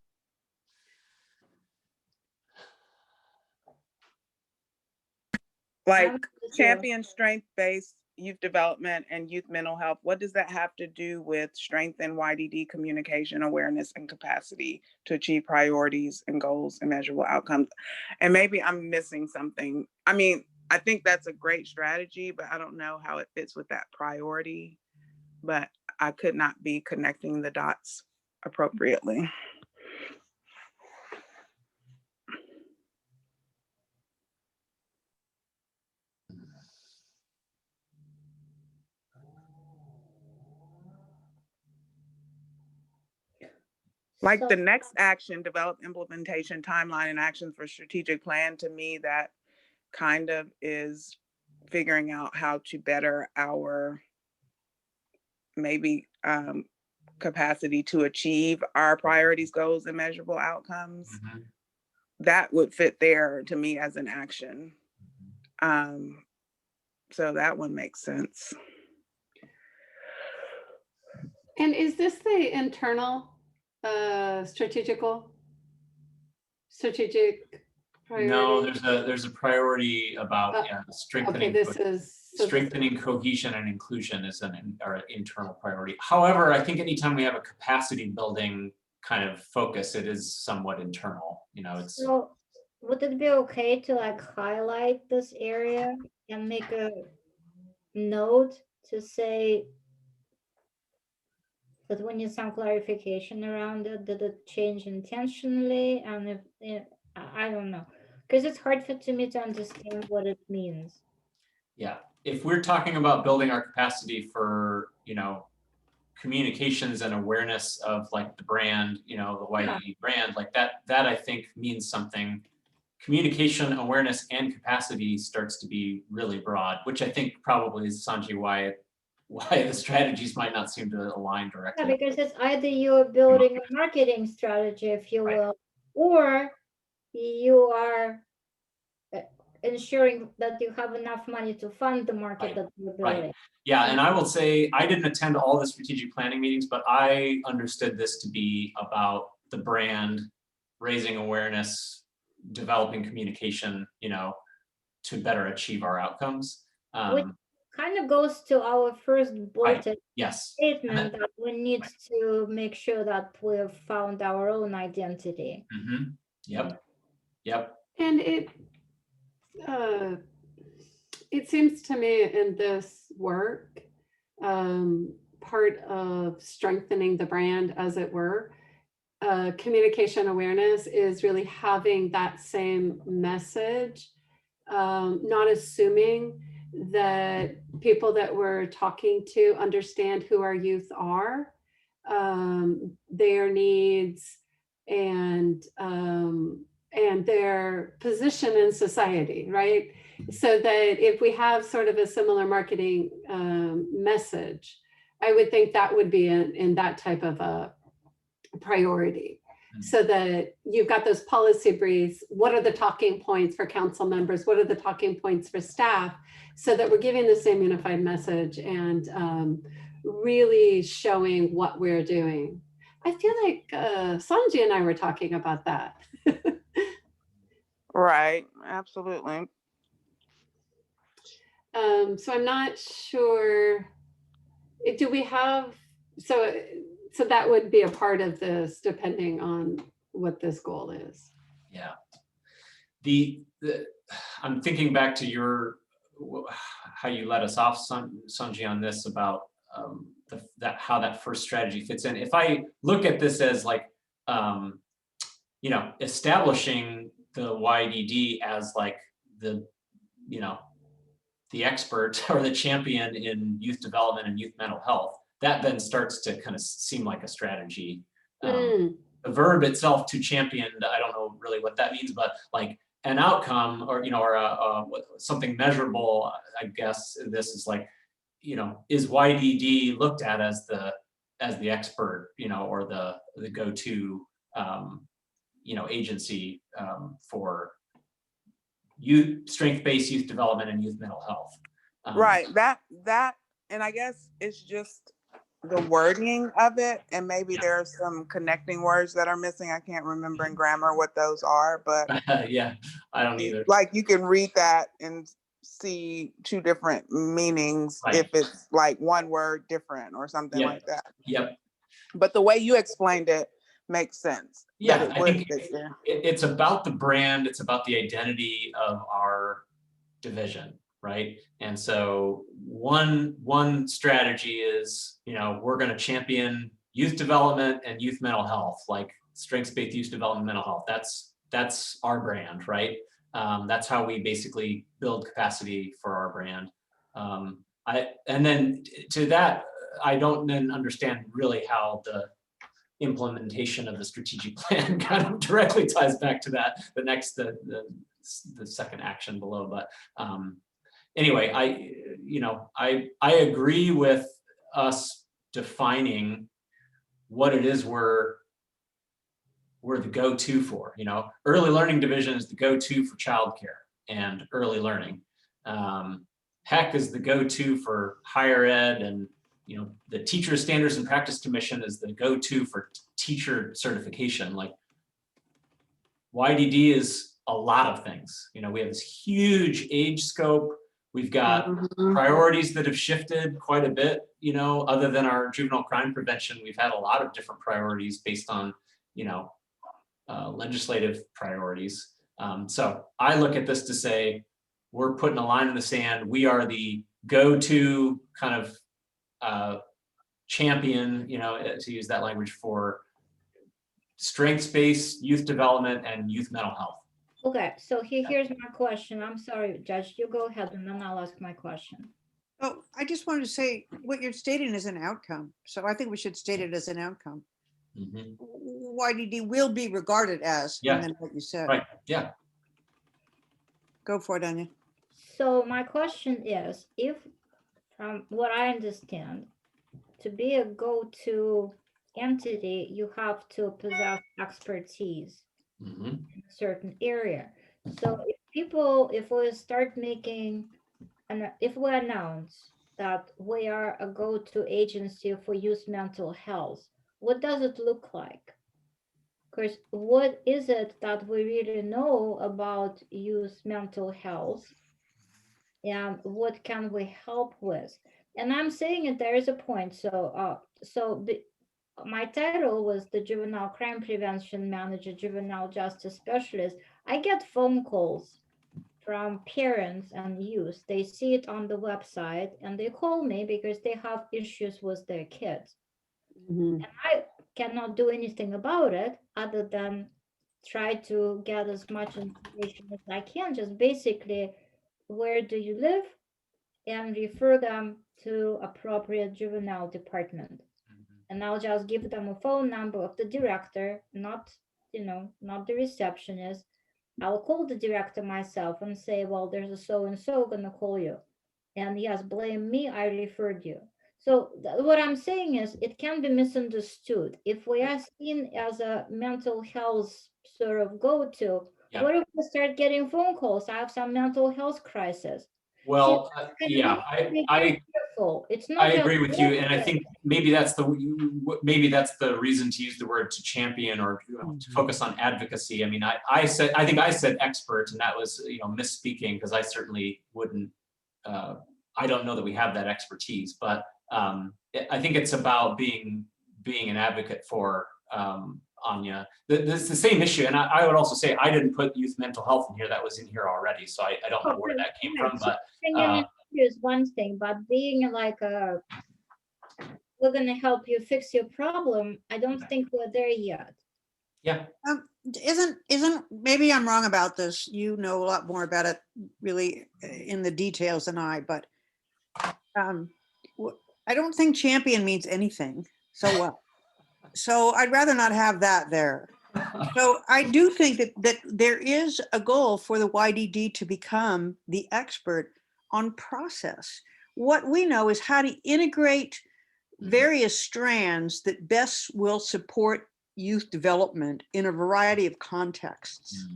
Like champion strength-based youth development and youth mental health, what does that have to do with strengthen YDD communication, awareness, and capacity to achieve priorities and goals and measurable outcomes? And maybe I'm missing something. I mean, I think that's a great strategy, but I don't know how it fits with that priority. But I could not be connecting the dots appropriately. Like the next action, develop implementation timeline and actions for strategic plan, to me, that kind of is figuring out how to better our maybe capacity to achieve our priorities, goals, and measurable outcomes. Mm-hmm. That would fit there to me as an action. So that one makes sense. And is this the internal strategic priority? No, there's a priority about strengthening. Okay, this is strengthening cohesion and inclusion is our internal priority. However, I think anytime we have a capacity building kind of focus, it is somewhat internal. You know, it's. So would it be okay to like highlight this area and make a note to say that we need some clarification around it, did it change intentionally? And if I don't know, because it's hard for to me to understand what it means. Yeah, if we're talking about building our capacity for, communications and awareness of like the brand, the YDD brand, like that I think means something. Communication, awareness, and capacity starts to be really broad, which I think probably is, Sanjay, why the strategies might not seem to align Yeah, directly. because it's either you're building a marketing strategy, if you Right. will, or you are ensuring that you have enough money to fund the market Right. that you're Right. building. Yeah, and I will say, I didn't attend all the strategic planning meetings, but I understood this to be about the brand, raising awareness, developing communication, to better achieve our outcomes. Which kind of goes to our first bulleted Yes. statement that we need to make sure that we've found our own identity. Yep. Yep. And it seems to me in this work, part of strengthening the brand, as it were, communication awareness is really having that same message, not assuming that people that we're talking to understand who our youth are, their needs, and their position in society, right? So that if we have sort of a similar marketing message, I would think that would be in that type of a priority, so that you've got those policy briefs. What are the talking points for council members? What are the talking points for staff? So that we're giving the same unified message and really showing what we're doing. I feel like Sanjay and I were talking about that. Right, absolutely. So I'm not sure, do we have, so that would be a part of this, depending on what this goal is. Yeah. I'm thinking back to how you let us off, Sanjay, on this about how that first strategy fits in. If I look at this as like, establishing the YDD as like the expert or the champion in youth development and youth mental health, that then starts to kind of seem like a strategy. The verb itself, to champion, I don't know really what that means, but like an outcome or something measurable, I guess this is like, is YDD looked at as the expert, or the go-to agency for youth strength-based youth development and youth mental health. Right, that and I guess it's just the wording of it, and maybe there are some connecting words that are missing. I can't remember in grammar what those are, but yeah, I don't either. Like you can read that and see two different meanings, Right. if it's like one word different or something like that. Yep. But the way you explained it makes sense. Yeah, that I think fit there. it's about the brand, it's about the identity of our division, right? And so one strategy is, we're going to champion youth development and youth mental health, like strengths-based youth development, mental health. That's our brand, right? That's how we basically build capacity for our brand. And then to that, I don't then understand really how the implementation of the strategic plan kind of directly ties back to that, the second action below. But anyway, I agree with us defining what it is we're the go-to for. Early learning division is the go-to for childcare and early learning. HEC is the go-to for higher ed, and the Teacher Standards and Practice Commission is the go-to for teacher certification. Like YDD is a lot of things. We have this huge age scope. We've got priorities that have shifted quite a bit. Other than our juvenile crime prevention, we've had a lot of different priorities based on legislative priorities. So I look at this to say, we're putting a line in the sand. We are the go-to kind of champion, to use that language, for strengths-based youth development and youth mental health. Okay, so here's my question. I'm sorry, Judge, you go ahead and then I'll ask my question. Oh, I just wanted to say what you're stating is an outcome. So I think we should state it as an outcome. Mhm. YDD will be regarded as, Yeah. and then what you said. Right, yeah. Go for it, Anya. So my question is, if from what I understand, to be a go-to entity, you have to possess expertise Mhm. in a certain area. So if we start making, and if we announce that we are a go-to agency for youth mental health, what does it look like? Because what is it that we really know about youth mental health? And what can we help with? And I'm saying it, there is a point. My title was the Juvenile Crime Prevention Manager, Juvenile Justice Specialist. I get phone calls from parents and youth. They see it on the website and they call me because they have issues with their kids. And I cannot do anything about it other than try to get as much information as I can, just basically, where do you live? And refer them to appropriate juvenile department. And I'll just give them a phone number of the director, not the receptionist. I'll call the director myself and say, well, there's a so-and-so gonna call you. And yes, blame me, I referred you. So what I'm saying is it can be misunderstood. If we are seen as a mental health sort of go-to, Yeah. what if we start getting phone calls? I have some mental health crisis. Well, See, yeah, be I careful. It's not I agree with you, and I just- think maybe that's the reason to use the word to champion or to focus on advocacy. I mean, I think I said expert, and that was misspeaking, because I certainly wouldn't. I don't know that we have that expertise, but I think it's about being an advocate for Anya. It's the same issue, and I would also say I didn't put youth mental health in here. That was in here already, so I don't know where that came from, but. Is one thing, but being like we're gonna help you fix your problem, I don't think we're there yet. Yeah. Isn't maybe I'm wrong about this. You know a lot more about it really in the details than I, but I don't think champion means anything. So what? So I'd rather not have that there. So I do think that there is a goal for the YDD to become the expert on process. What we know is how to integrate various strands that best will support youth development in a variety of contexts.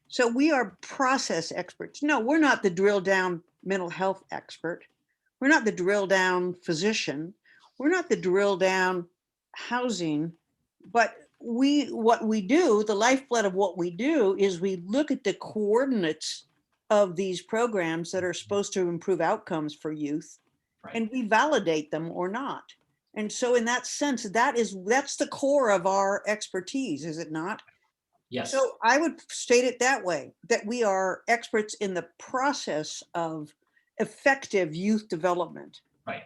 So we are process experts. No, we're not the drill down mental health expert. We're not the drill down physician. We're not the drill down housing, but what we do, the lifeblood of what we do, is we look at the coordinates of these programs that are supposed to improve outcomes for youth, Right. and we validate them or not. And so in that sense, that's the core of our expertise, is it not? Yes. So I would state it that way, that we are experts in the process of effective youth development. Right.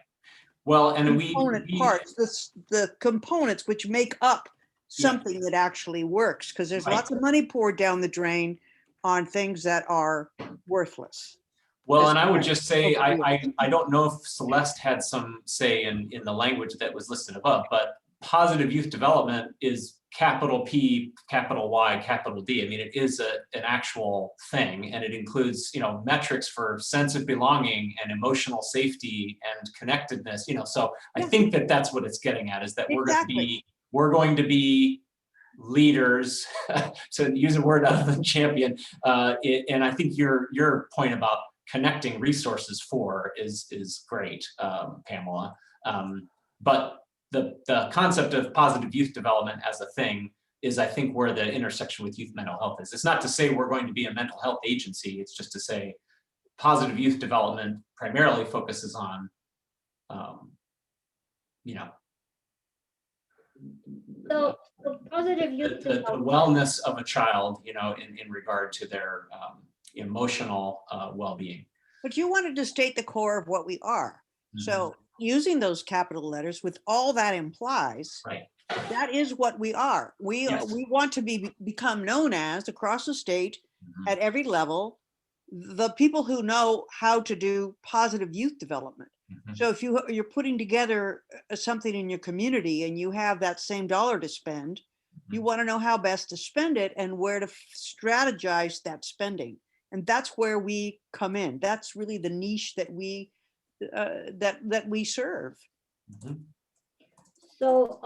Well, and Component parts, the components which make up something that actually works, because there's lots of money poured down the drain on things that are worthless. Well, and I would just say, I don't know if Celeste had some say in the language that was listed above, but positive youth development is capital P, capital Y, capital D. I mean, it is an actual thing, and it includes, metrics for sense of belonging and emotional safety and connectedness, so I think that's what it's getting at, is that we're going to be leaders, to use a word other than champion. And I think your point about connecting resources is great, Pamela. But the concept of positive youth development as a thing is, I think, where the intersection with youth mental health is. It's not to say we're going to be a mental health agency. It's just to say positive youth development primarily focuses on, So positive youth the development. wellness of a child, in regard to their emotional well-being. But you wanted to state the core of what we are. So using those capital letters with all that implies, Right. that is what we are. Yes. We want to become known as, across the state, at every level, the people who know how to do positive youth development. So if you're putting together something in your community and you have that same dollar to spend, you want to know how best to spend it and where to strategize that spending. And that's where we come in. That's really the niche that we serve. So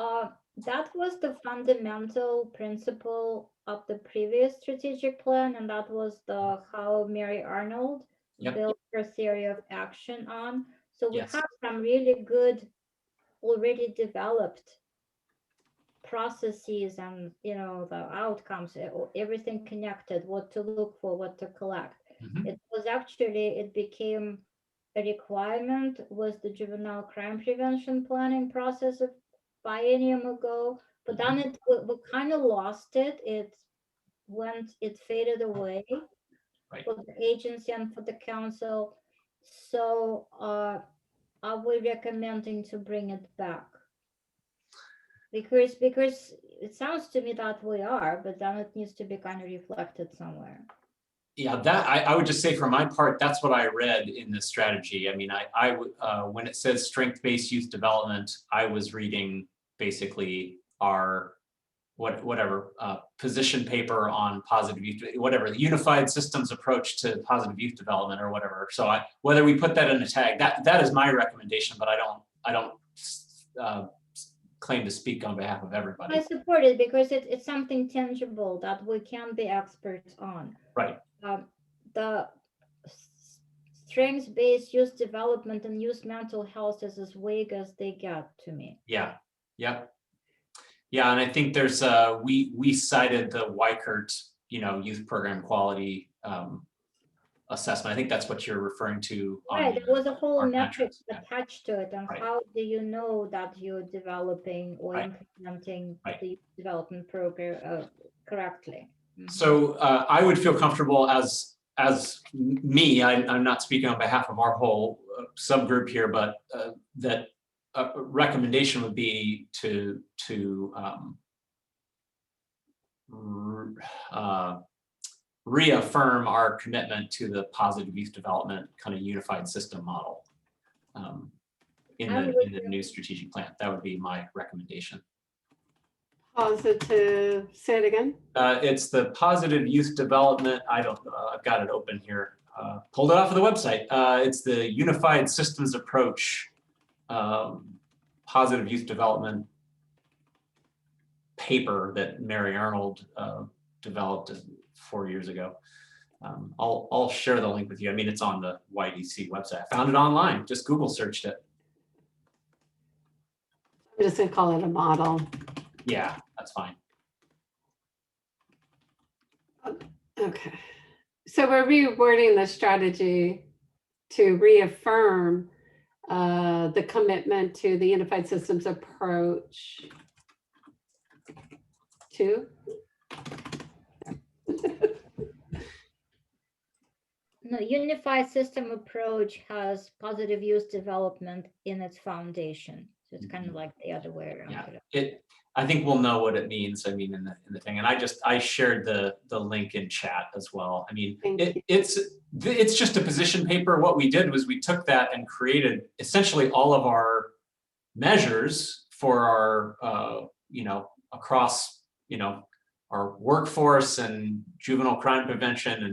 that was the fundamental principle of the previous strategic plan, and that was the how Mary Arnold built her theory of action on. So we have some really good, already developed processes and the outcomes, everything connected, what to look for, what to collect. It became a requirement was the juvenile crime prevention planning process of biennium ago, but then we kind of lost it. It faded away for the agency and for the council. So are we recommending to bring it back? Because it sounds to me that we are, but then it needs to be kind of reflected somewhere. Yeah, that I would just say for my part, that's what I read in the strategy. I mean, I would when it says strength-based youth development, I was reading basically our whatever position paper on positive youth, whatever, the unified systems approach to positive youth development or whatever. So whether we put that in a tag, that is my recommendation, but I don't claim to speak on behalf of everybody. I support it because it's something tangible that we can be experts on. Right. The strengths-based youth development and youth mental health is as vague as they get to me. Yeah. Yep. Yeah, and I think there's we cited the Weikert, youth program quality assessment. I think that's what you're referring to. Right, there was a whole metric metrics. attached to it, and how do you know that you're developing or implementing the youth development program correctly? So I would feel comfortable as me. I'm not speaking on behalf of our whole subgroup here, but that a recommendation would be to reaffirm our commitment to the positive youth development kind of unified system model in the new strategic plan. That would be my recommendation. Positive, say it again. It's the positive youth development. I've got it open here. Pulled it off of the website. It's the unified systems approach, positive youth development paper that Mary Arnold developed 4 years ago. I'll share the link with you. I mean, it's on the YDC website. I found it online, just Google searched it. I'm just gonna call it a model. Yeah, that's fine. Okay, so we're rewording the strategy to reaffirm the commitment to the unified systems approach to No, unified system approach has positive youth development in its foundation. So it's kind of like the other way around. Yeah, I think we'll know what it means. I mean, in the thing, and I shared the link in chat as well. I mean, it's just a position paper. What we did was we took that and created essentially all of our measures for our across our workforce and juvenile crime prevention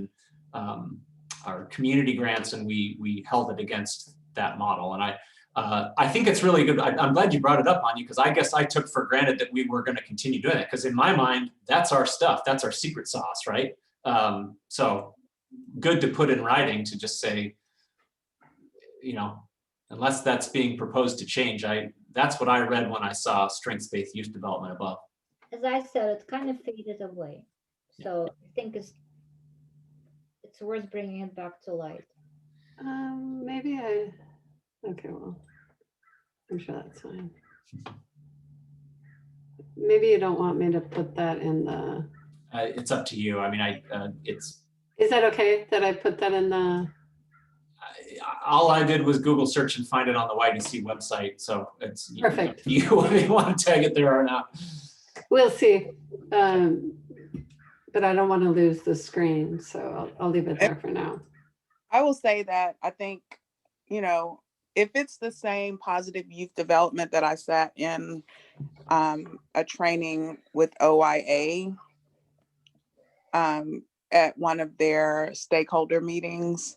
and our community grants, and we held it against that model. And I think it's really good. I'm glad you brought it up, Anya, because I guess I took for granted that we were going to continue doing it, because in my mind, that's our stuff. That's our secret sauce, right? So good to put in writing to just say, unless that's being proposed to change, that's what I read when I saw strengths-based youth development above. As I said, it kind of faded away. So I think it's worth bringing it back to light. okay, well, I'm sure that's fine. maybe you don't want me to put that in the, It's up to you. I mean, it's, is that okay that I put that in the, all I did was Google search and find it on the YDC website. So it's Perfect. you whether you want to tag it there or not. we'll see. But I don't want to lose the screen, so I'll leave it there for now. I will say that I think, you know, if it's the same positive youth development that I sat in a training with OIA at one of their stakeholder meetings,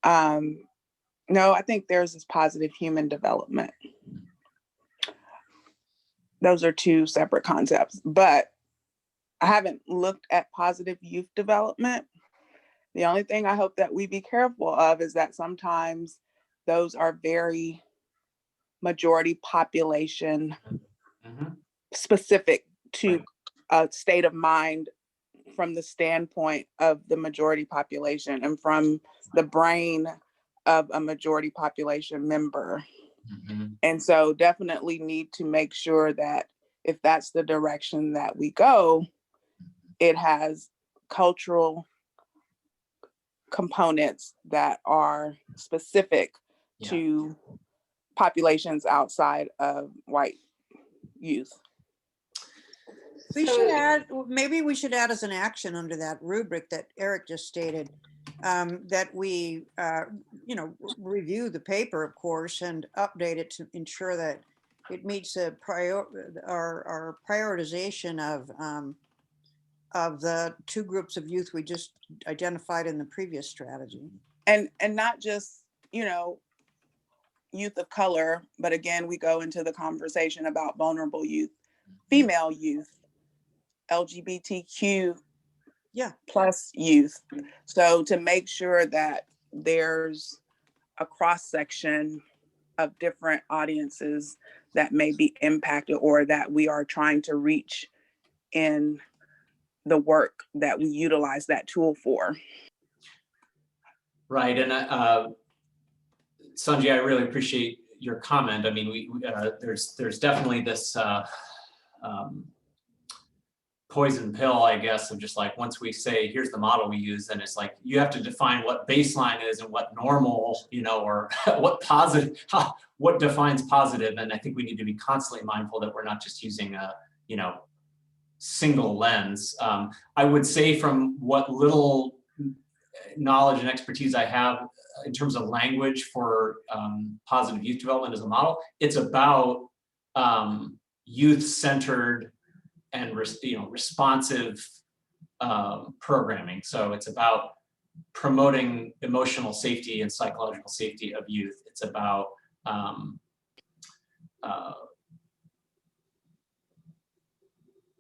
no, I think theirs is positive human development. Those are two separate concepts, but I haven't looked at positive youth development. The only thing I hope that we be careful of is that sometimes those are very majority population specific to a state of mind from the standpoint of the majority population and from the brain of a majority population member. And so definitely need to make sure that if that's the direction that we go, it has cultural components that are specific to populations outside of white youth. We should add, maybe we should add as an action under that rubric that Eric just stated, that we, review the paper, of course, and update it to ensure that it meets our prioritization of the two groups of youth we just identified in the previous strategy. And not just, youth of color, but again, we go into the conversation about vulnerable youth, female youth, LGBTQ plus youth. So to make sure that there's a cross section of different audiences that may be impacted or that we are trying to reach in the work that we utilize that tool for. Right, and Sanjay, I really appreciate your comment. I mean, there's definitely this poison pill, I guess, of just like, once we say, here's the model we use, then it's like, you have to define what baseline is and what normal, or what positive, what defines positive. And I think we need to be constantly mindful that we're not just using a, single lens. I would say from what little knowledge and expertise I have in terms of language for positive youth development as a model, it's about youth-centered and responsive programming. So it's about promoting emotional safety and psychological safety of youth. It's about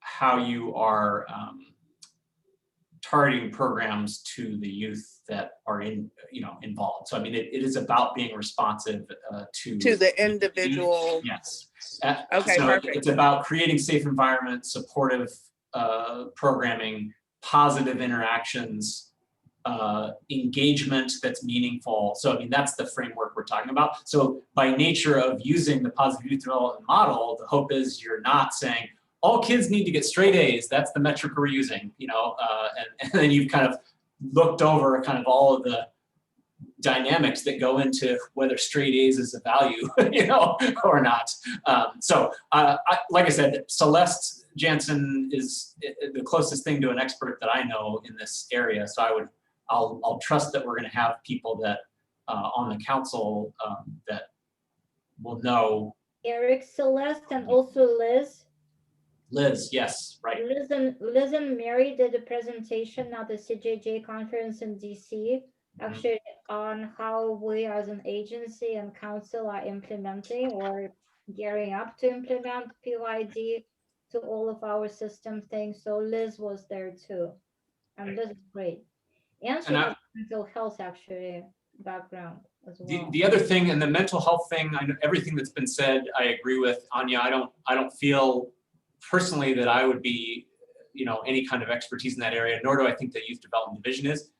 how you are targeting programs to the youth that are involved. So I mean, it is about being responsive to the individual. Yes. Okay, so perfect. It's about creating safe environments, supportive programming, positive interactions, engagement that's meaningful. So I mean, that's the framework we're talking about. So by nature of using the positive youth development model, the hope is you're not saying, all kids need to get straight A's. That's the metric we're using, and then you've kind of looked over kind of all of the dynamics that go into whether straight A's is a value, or not. Like I said, Celeste Jansen is the closest thing to an expert that I know in this area. So I'll trust that we're going to have people that on the council that will know. Eric, Celeste, and also Liz. Liz, yes, right. Liz and Mary did a presentation at the CJJ conference in DC, actually on how we as an agency and council are implementing or gearing up to implement PYD to all of our system things. So Liz was there too, and Liz is great. And she has mental health actually background as well. The other thing, and the mental health thing, I know everything that's been said, I agree with Anya. I don't feel personally that I would be, any kind of expertise in that area, nor do I think the youth development division is.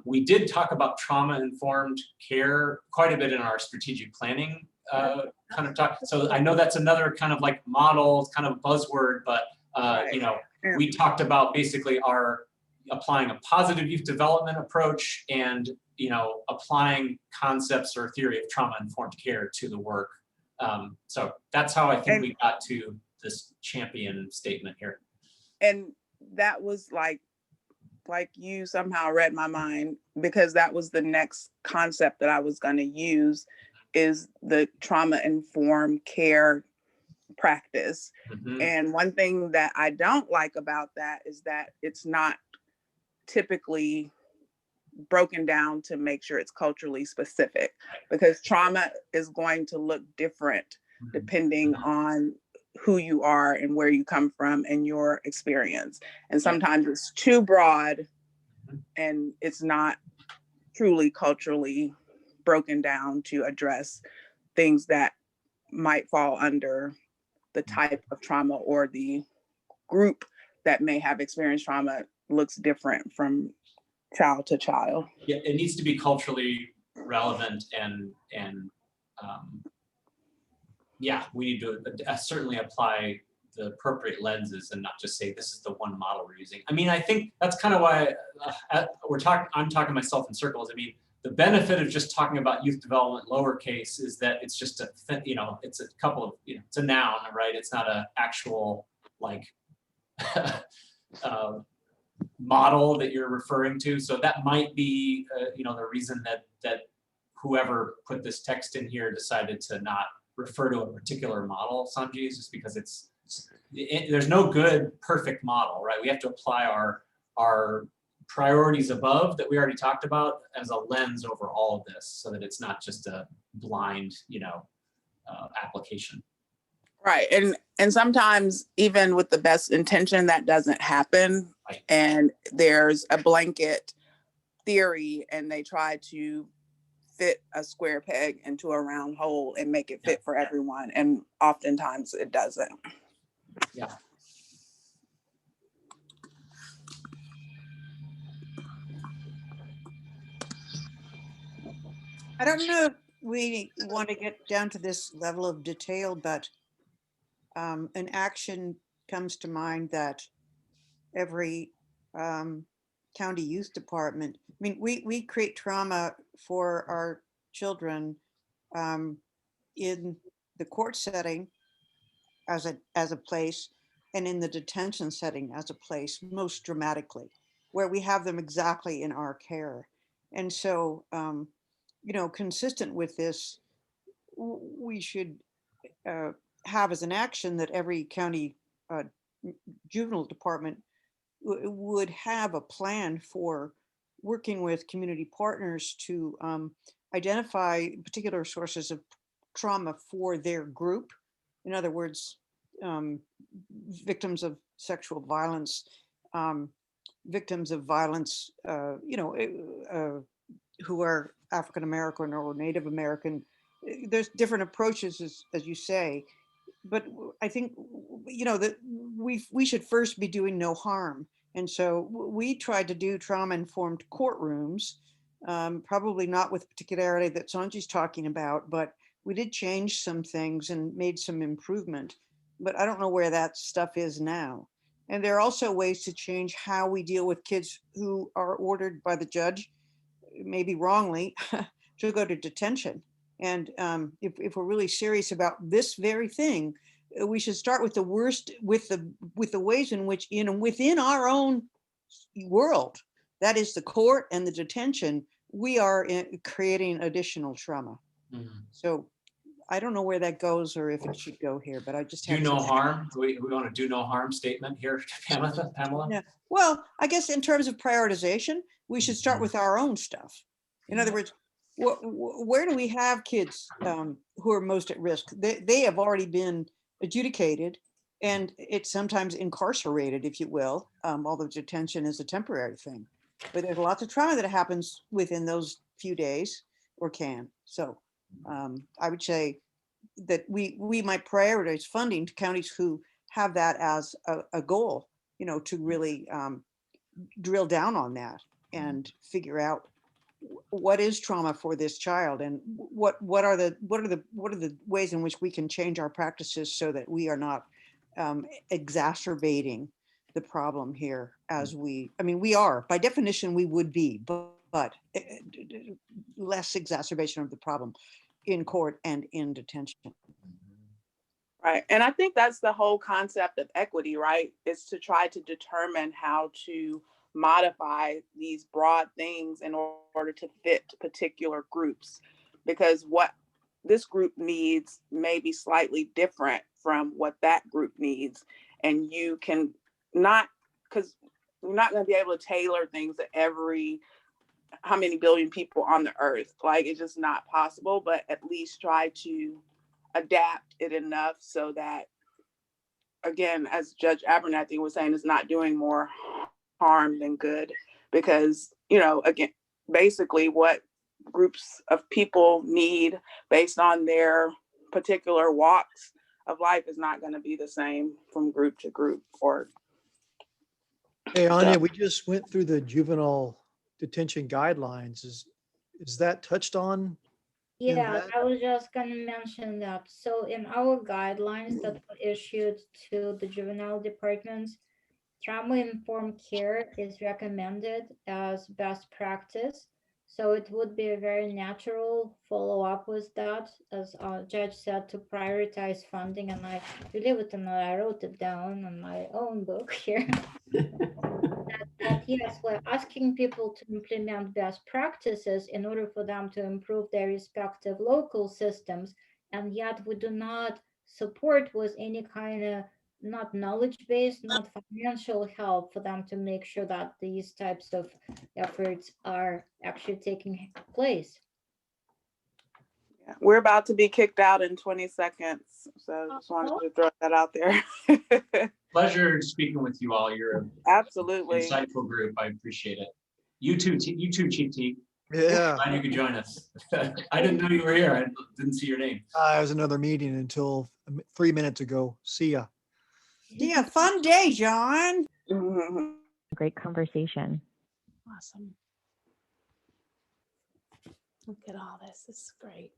We did talk about trauma-informed care quite a bit in our strategic planning kind of talk. So I know that's another kind of like model, kind of buzzword, but Right. you know, Yeah. we talked about basically our applying a positive youth development approach and, you know, applying concepts or theory of trauma-informed care to the work. So that's how I think we got to this champion statement here. And that was like you somehow read my mind, because that was the next concept that I was going to use, is the trauma-informed care practice. Mhm. And one thing that I don't like about that is that it's not typically broken down to make sure it's culturally specific, because trauma is going to look different depending on who you are and where you come from and your experience. And sometimes it's too broad and it's not truly culturally broken down to address things that might fall under the type of trauma, or the group that may have experienced trauma looks different from child to child. Yeah, it needs to be culturally relevant and yeah, we need to certainly apply the appropriate lenses and not just say this is the one model we're using. I mean, I think that's kind of why I'm talking myself in circles. I mean, the benefit of just talking about youth development lowercase is that it's just a, you know, it's a couple of, you know, it's a noun, right? It's not an actual like model that you're referring to. So that might be, you know, the reason that whoever put this text in here decided to not refer to a particular model, Sanji, is just because there's no good perfect model, right? We have to apply our priorities above that we already talked about as a lens over all of this, so that it's not just a blind, you know, application. Right. And sometimes even with the best intention, that doesn't happen. Right. And there's a blanket theory and they try to fit a square peg into a round hole and make it fit for everyone. And oftentimes it doesn't. Yeah. I don't know if we want to get down to this level of detail, but an action comes to mind that every county youth department, I mean, we create trauma for our children in the court setting as a place, and in the detention setting as a place, most dramatically, where we have them exactly in our care. And so, you know, consistent with this, we should have as an action that every county juvenile department would have a plan for working with community partners to identify particular sources of trauma for their group. In other words, victims of sexual violence, victims of violence, you know, who are African American or Native American. There's different approaches, as you say, but I think, you know, that we should first be doing no harm. And so we tried to do trauma-informed courtrooms, probably not with particularity that Sanji's talking about, but we did change some things and made some improvement. But I don't know where that stuff is now. And there are also ways to change how we deal with kids who are ordered by the judge, maybe wrongly, to go to detention. And if we're really serious about this very thing, we should start with the worst, with the ways in which, you know, within our own world, that is the court and the detention, we are creating additional trauma. Mm-hmm. So I don't know where that goes or if it should go here, but I just do no harm. We want to do no harm statement here, Pamela. Yeah. Well, I guess in terms of prioritization, we should start with our own stuff. In other words, where do we have kids who are most at risk? They have already been adjudicated, and it's sometimes incarcerated, if you will, although detention is a temporary thing. But there's lots of trauma that happens within those few days, or can. So I would say that we might prioritize funding to counties who have that as a goal, you know, to really drill down on that. and figure out what is trauma for this child, and what are the ways in which we can change our practices so that we are not exacerbating the problem here as we are, by definition, we would be, but less exacerbation of the problem in court and in detention. Right. And I think that's the whole concept of equity, right? Is to try to determine how to modify these broad things in order to fit particular groups, because what this group needs may be slightly different from what that group needs. And you can not, because you're not going to be able to tailor things to every how many billion people on the earth. Like, it's just not possible, but at least try to adapt it enough so that, again, as Judge Abernathy was saying, it's not doing more harm than good. Because, again, basically what groups of people need based on their particular walks of life is not going to be the same from group to group. Hey, Anya, we just went through the juvenile detention guidelines. Is that touched on? in Yeah, that? I was just gonna mention that. So in our guidelines that were issued to the juvenile departments, trauma-informed care is recommended as best practice. So it would be a very natural follow-up with that, as our judge said, to prioritize funding. And I believe it, and I wrote it down in my own book here. that yes, we're asking people to implement best practices in order for them to improve their respective local systems, and yet we do not support with any kind of, not knowledge-based, not financial help for them to make sure that these types of efforts are actually taking place. Yeah, we're about to be kicked out in 20 seconds. So just wanted to throw that out there. Pleasure speaking with you all. You're an Absolutely. insightful group. I appreciate it. You too, Chief T. Yeah, Glad you could join us. I didn't know you were here. I didn't see your name. I was another meeting until 3 minutes ago. See ya. Yeah, fun day, John. Mhm. Great conversation. Awesome. Look at all this. This is great.